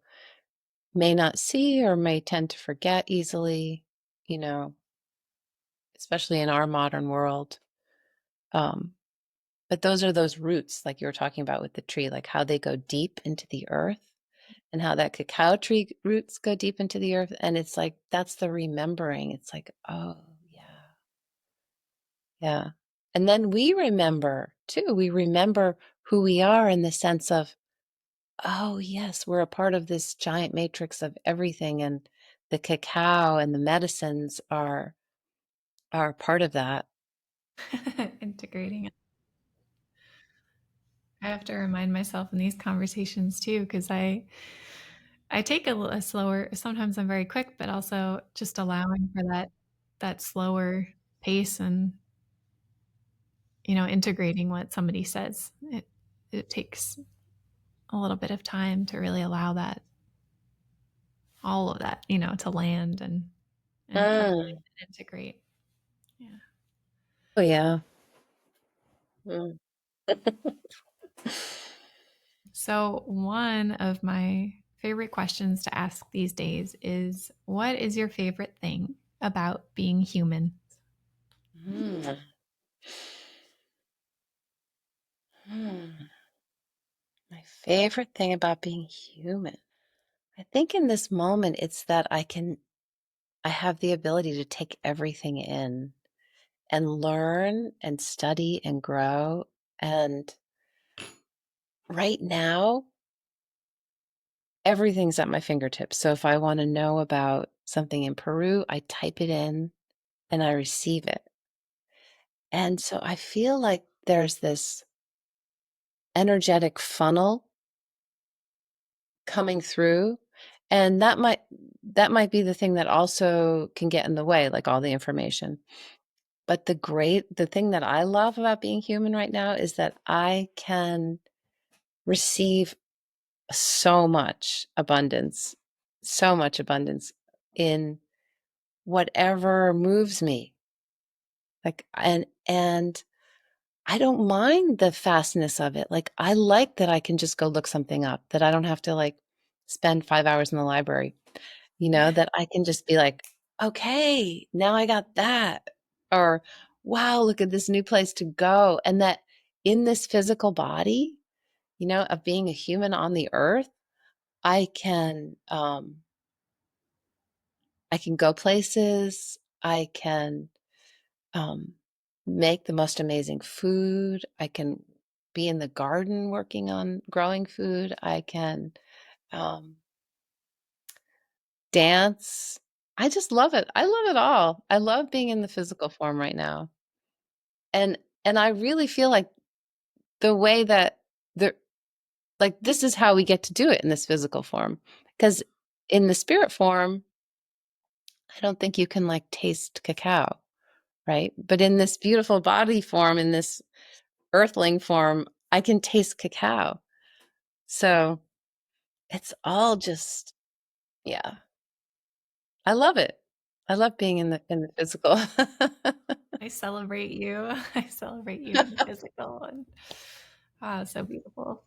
B: may not see or may tend to forget easily, you know, especially in our modern world. Um, but those are those roots, like you were talking about with the tree, like how they go deep into the earth and how that cacao tree roots go deep into the earth. And it's like, that's the remembering. It's like, oh, yeah, yeah. And then we remember too. We remember who we are in the sense of, oh, yes, we're a part of this giant matrix of everything. And the cacao and the medicines are part of that.
A: Integrating it. I have to remind myself in these conversations too, because I take a slower. Sometimes I'm very quick, but also just allowing for that slower pace and integrating what somebody says. It takes a little bit of time to really allow that all of that to land and percolate
B: Mm.
A: and integrate. Yeah.
B: Oh, yeah. Mm.
A: So one of my favorite questions to ask these days is, what is your favorite thing about being human?
B: Mm. Mm. My favorite thing about being human. I think in this moment, it's that I have the ability to take everything in and learn and study and grow. And right now, everything's at my fingertips. So if I want to know about something in Peru, I type it in and I receive it. And so I feel like there's this energetic funnel coming through, and that might be the thing that also can get in the way, like all the information. But the thing that I love about being human right now is that I can receive so much abundance in whatever moves me. Like, and I don't mind the fastness of it. Like, I like that I can just go look something up, that I don't have to like spend 5 hours in the library, that I can just be like, okay, now I got that. Or, wow, look at this new place to go. And that in this physical body, of being a human on the earth, I can, I can go places. I can um, make the most amazing food. I can be in the garden working on growing food. I can um, dance. I just love it. I love it all. I love being in the physical form right now. And I really feel like the way that the like this is how we get to do it in this physical form. Because in the spirit form, I don't think you can like taste cacao, right? But in this beautiful body form, in this earthling form, I can taste cacao. So it's all just, yeah, I love it. I love being in the physical.
A: I celebrate you. I celebrate you in the physical, and so beautiful.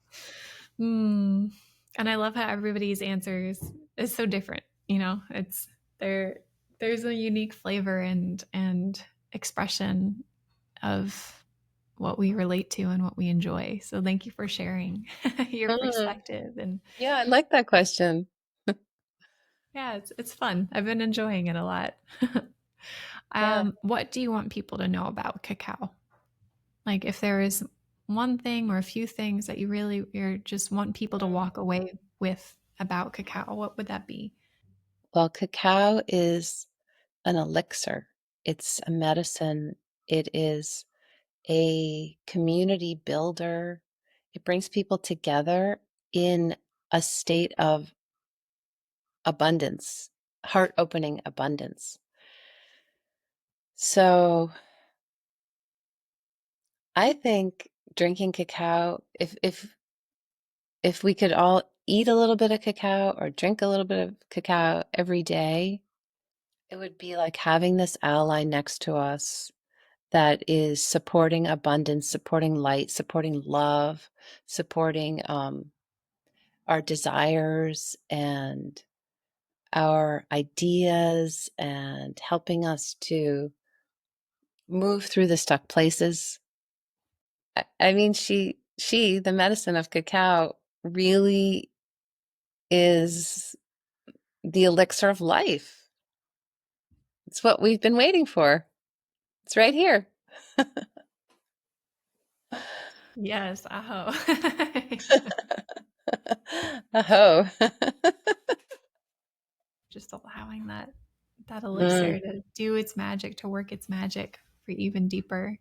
A: Mm. And I love how everybody's answers is so different. You know, it's there. There's a unique flavor and expression of what we relate to and what we enjoy. So thank you for sharing your
B: Mm,
A: perspective. And
B: yeah, I like that question.
A: yeah, it's fun. I've been enjoying it a lot.
B: Yeah.
A: What do you want people to know about cacao? Like if there is one thing or a few things that you just want people to walk away with about cacao, what would that be?
B: Well, cacao is an elixir. It's a medicine. It is a community builder. It brings people together in a state of abundance, heart opening abundance. So I think drinking cacao, if we could all eat a little bit of cacao or drink a little bit of cacao every day, it would be like having this ally next to us that is supporting abundance, supporting light, supporting love, supporting our desires and our ideas and helping us to move through the stuck places. I mean, the medicine of cacao, really is the elixir of life. It's what we've been waiting for. It's right here.
A: Yes, aho.
B: Oh.
A: Just allowing that elixir
B: Mm,
A: to do its magic, to work its magic for even deeper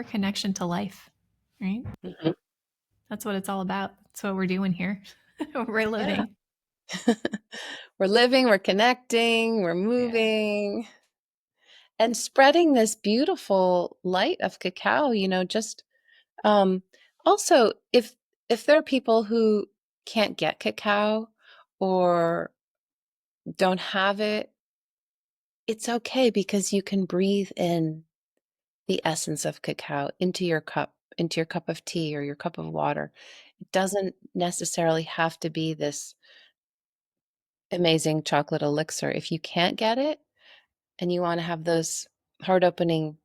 A: connection to life, right?
B: mhm.
A: That's what it's all about. That's what we're doing here. We're
B: Yeah.
A: living.
B: We're living, we're connecting, we're
A: Yeah.
B: moving, and spreading this beautiful light of cacao, just um also if there are people who can't get cacao or don't have it, it's okay because you can breathe in the essence of cacao into your cup of tea or your cup of water. It doesn't necessarily have to be this amazing chocolate elixir. If you can't get it and you want to have those heart opening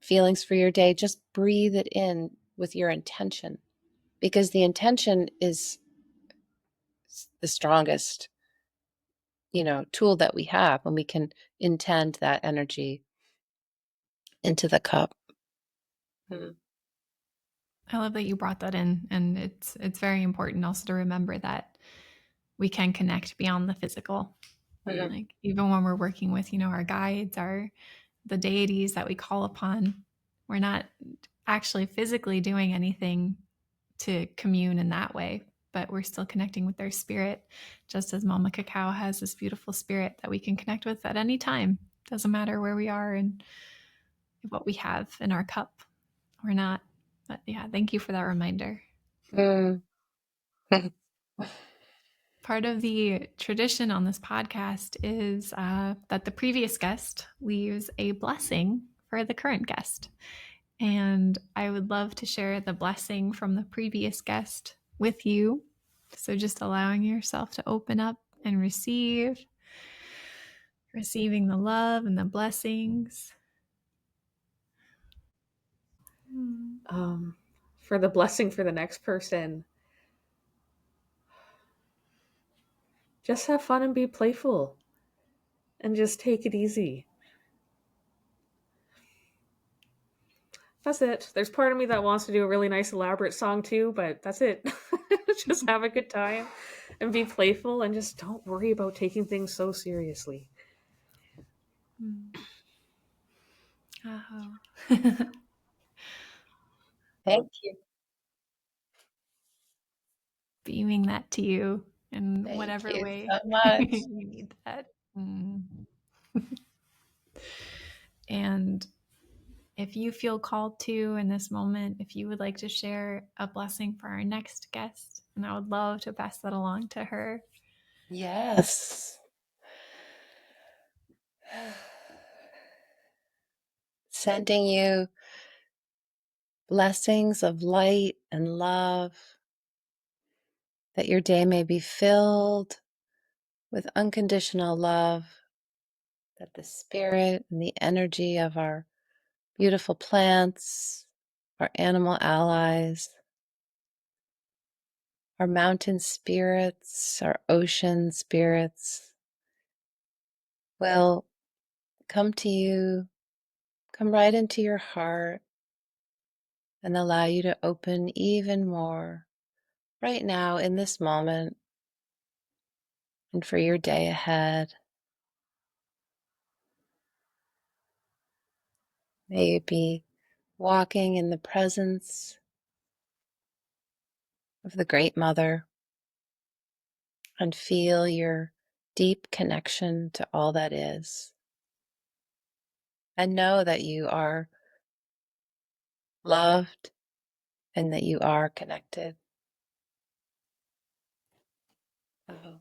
B: feelings for your day, just breathe it in with your intention because the intention is the strongest, tool that we have when we can intend that energy into the cup. Mhm.
A: I love that you brought that in, and it's very important also to remember that we can connect beyond the physical.
B: Mhm.
A: Like even when we're working with, our guides, the deities that we call upon, we're not actually physically doing anything to commune in that way, but we're still connecting with their spirit, just as Mama Cacao has this beautiful spirit that we can connect with at any time. Doesn't matter where we are and what we have in our cup or not. But yeah, thank you for that reminder.
B: Mm.
A: Part of the tradition on this podcast is that the previous guest leaves a blessing for the current guest. And I would love to share the blessing from the previous guest with you. So just allowing yourself to open up and receiving the love and the blessings.
C: um, for the blessing for the next person. Just have fun and be playful and just take it easy. That's it. There's part of me that wants to do a really nice elaborate song too, but that's it. Just have a good time and be playful and just don't worry about taking things so seriously.
A: Mm. Oh.
B: Thank you.
A: Beaming that to you in
B: Thank
A: whatever
B: you
A: way
B: so much.
A: you need that. Mm. And if you feel called to in this moment, if you would like to share a blessing for our next guest, and I would love to pass that along to her.
B: Yes. Sending you blessings of light and love, that your day may be filled with unconditional love, that the spirit and the energy of our beautiful plants, our animal allies, our mountain spirits, our ocean spirits will come to you, come right into your heart, and allow you to open even more right now in this moment and for your day ahead. May you be walking in the presence of the Great Mother and feel your deep connection to all that is. And know that you are loved and that you are connected. Oh.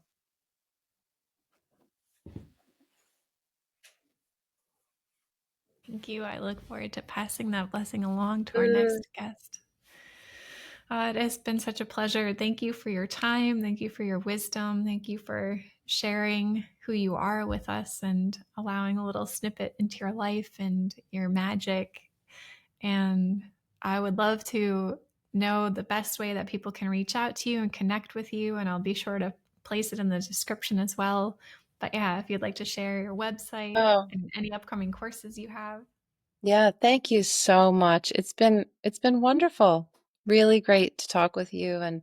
A: Thank you. I look forward to passing that blessing along to our next guest. It has been such a pleasure. Thank you for your time. Thank you for your wisdom. Thank you for sharing who you are with us and allowing a little snippet into your life and your magic. And I would love to know the best way that people can reach out to you and connect with you. And I'll be sure to place it in the description as well. But yeah, if you'd like to share your website
B: Oh,
A: and any upcoming courses you have.
B: yeah, thank you so much. It's been wonderful. Really great to talk with you, and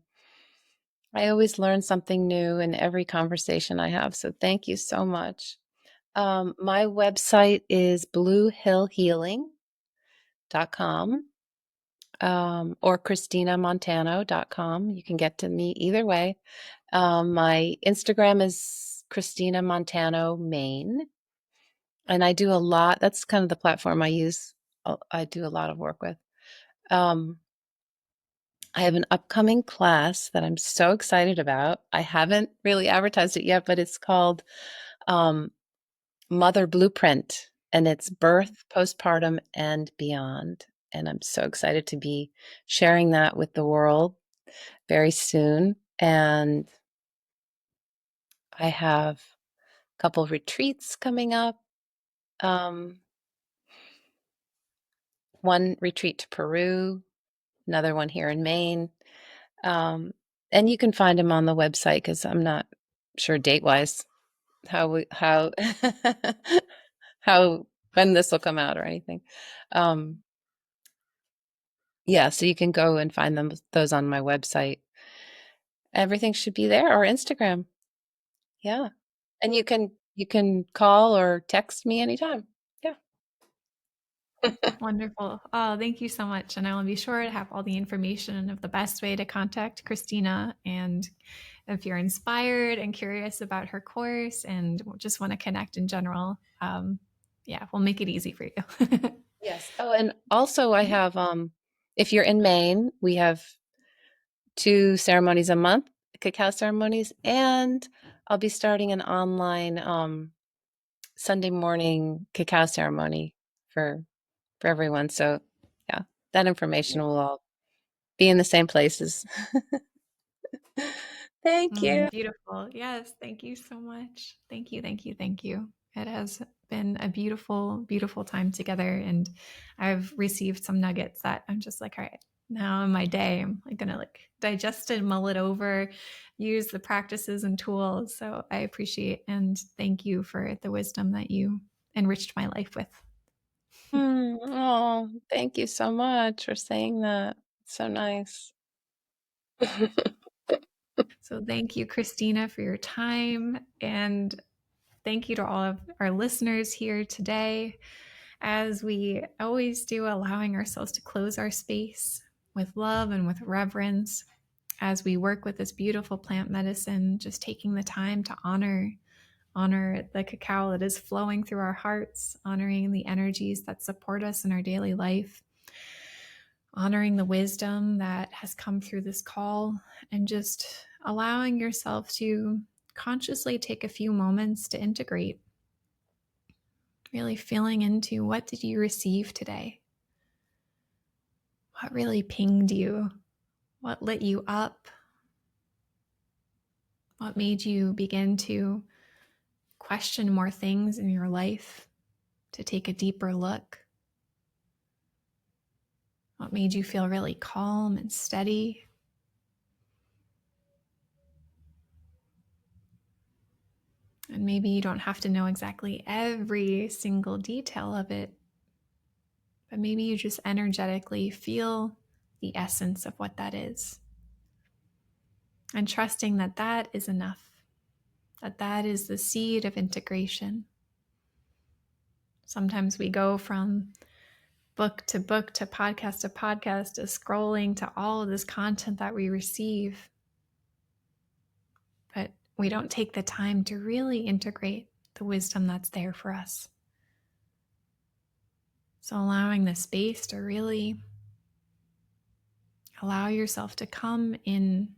B: I always learn something new in every conversation I have. So thank you so much. My website is bluehillhealing.com, or ChristinaMontano.com. You can get to me either way. My Instagram is Christina Montano Maine. And I do a lot. That's kind of the platform I use. I do a lot of work with. Um, I have an upcoming class that I'm so excited about. I haven't really advertised it yet, but it's called um, Mother Blueprint, and it's birth, postpartum, and beyond. And I'm so excited to be sharing that with the world very soon. And I have a couple of retreats coming up. Um, one retreat to Peru, another one here in Maine. And you can find them on the website because I'm not sure date wise how how when this will come out or anything. Um, yeah, so you can go and find those on my website. Everything should be there, or Instagram. Yeah. And you can call or text me anytime. Yeah.
A: Wonderful. Oh, thank you so much. And I will be sure to have all the information of the best way to contact Christina. And if you're inspired and curious about her course and just want to connect in general, yeah, we'll make it easy for you.
B: Yes. Oh, and also I have if you're in Maine, we have 2 ceremonies a month, cacao ceremonies, and I'll be starting an online Sunday morning cacao ceremony for everyone. So yeah, that information will all be in the same places. Thank you.
A: Beautiful. Yes. Thank you so much. Thank you. Thank you. Thank you. It has been a beautiful, beautiful time together. And I've received some nuggets that I'm just like, all right, now in my day, I'm like going to like digest it, mull it over, use the practices and tools. So I appreciate and thank you for the wisdom that you enriched my life with.
B: Oh, thank you so much for saying that. It's so nice.
A: So thank you, Christina, for your time. And thank you to all of our listeners here today. As we always do, allowing ourselves to close our space with love and with reverence as we work with this beautiful plant medicine, just taking the time to honor Honor the cacao that is flowing through our hearts, honoring the energies that support us in our daily life, honoring the wisdom that has come through this call, and just allowing yourself to consciously take a few moments to integrate, really feeling into what did you receive today? What really pinged you? What lit you up? What made you begin to question more things in your life, to take a deeper look? What made you feel really calm and steady? And maybe you don't have to know exactly every single detail of it, but maybe you just energetically feel the essence of what that is. And trusting that that is enough, that that is the seed of integration. Sometimes we go from book to podcast to podcast to scrolling to all of this content that we receive, but we don't take the time to really integrate the wisdom that's there for us. So allowing the space to really allow yourself to come in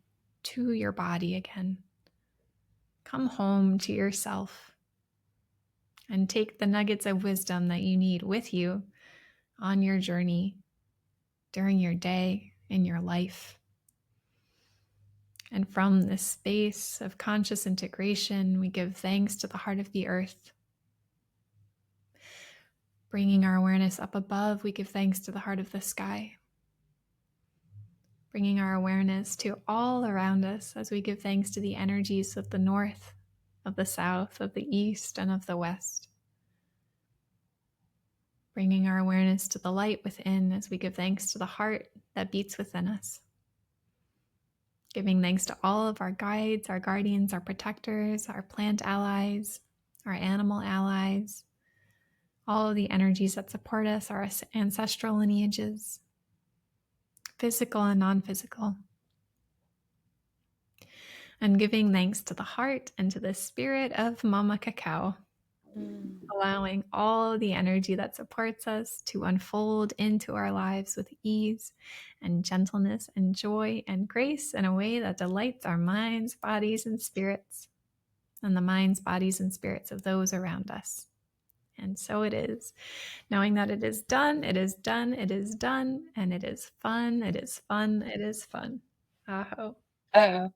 A: to your body again. Come home to yourself and take the nuggets of wisdom that you need with you on your journey, during your day, in your life. And from this space of conscious integration, we give thanks to the heart of the earth. Bringing our awareness up above, we give thanks to the heart of the sky. Bringing our awareness to all around us as we give thanks to the energies of the north, of the south, of the east, and of the west. Bringing our awareness to the light within as we give thanks to the heart that beats within us. Giving thanks to all of our guides, our guardians, our protectors, our plant allies, our animal allies, all of the energies that support us, our ancestral lineages, physical and non-physical. And giving thanks to the heart and to the spirit of Mama Cacao, allowing all the energy that supports us to unfold into our lives with ease and gentleness and joy and grace in a way that delights our minds, bodies, and spirits, and the minds, bodies, and spirits of those around us. And so it is, knowing that it is done, it is done, it is done, and it is fun, it is fun, it is fun. Aho.
B: Oh.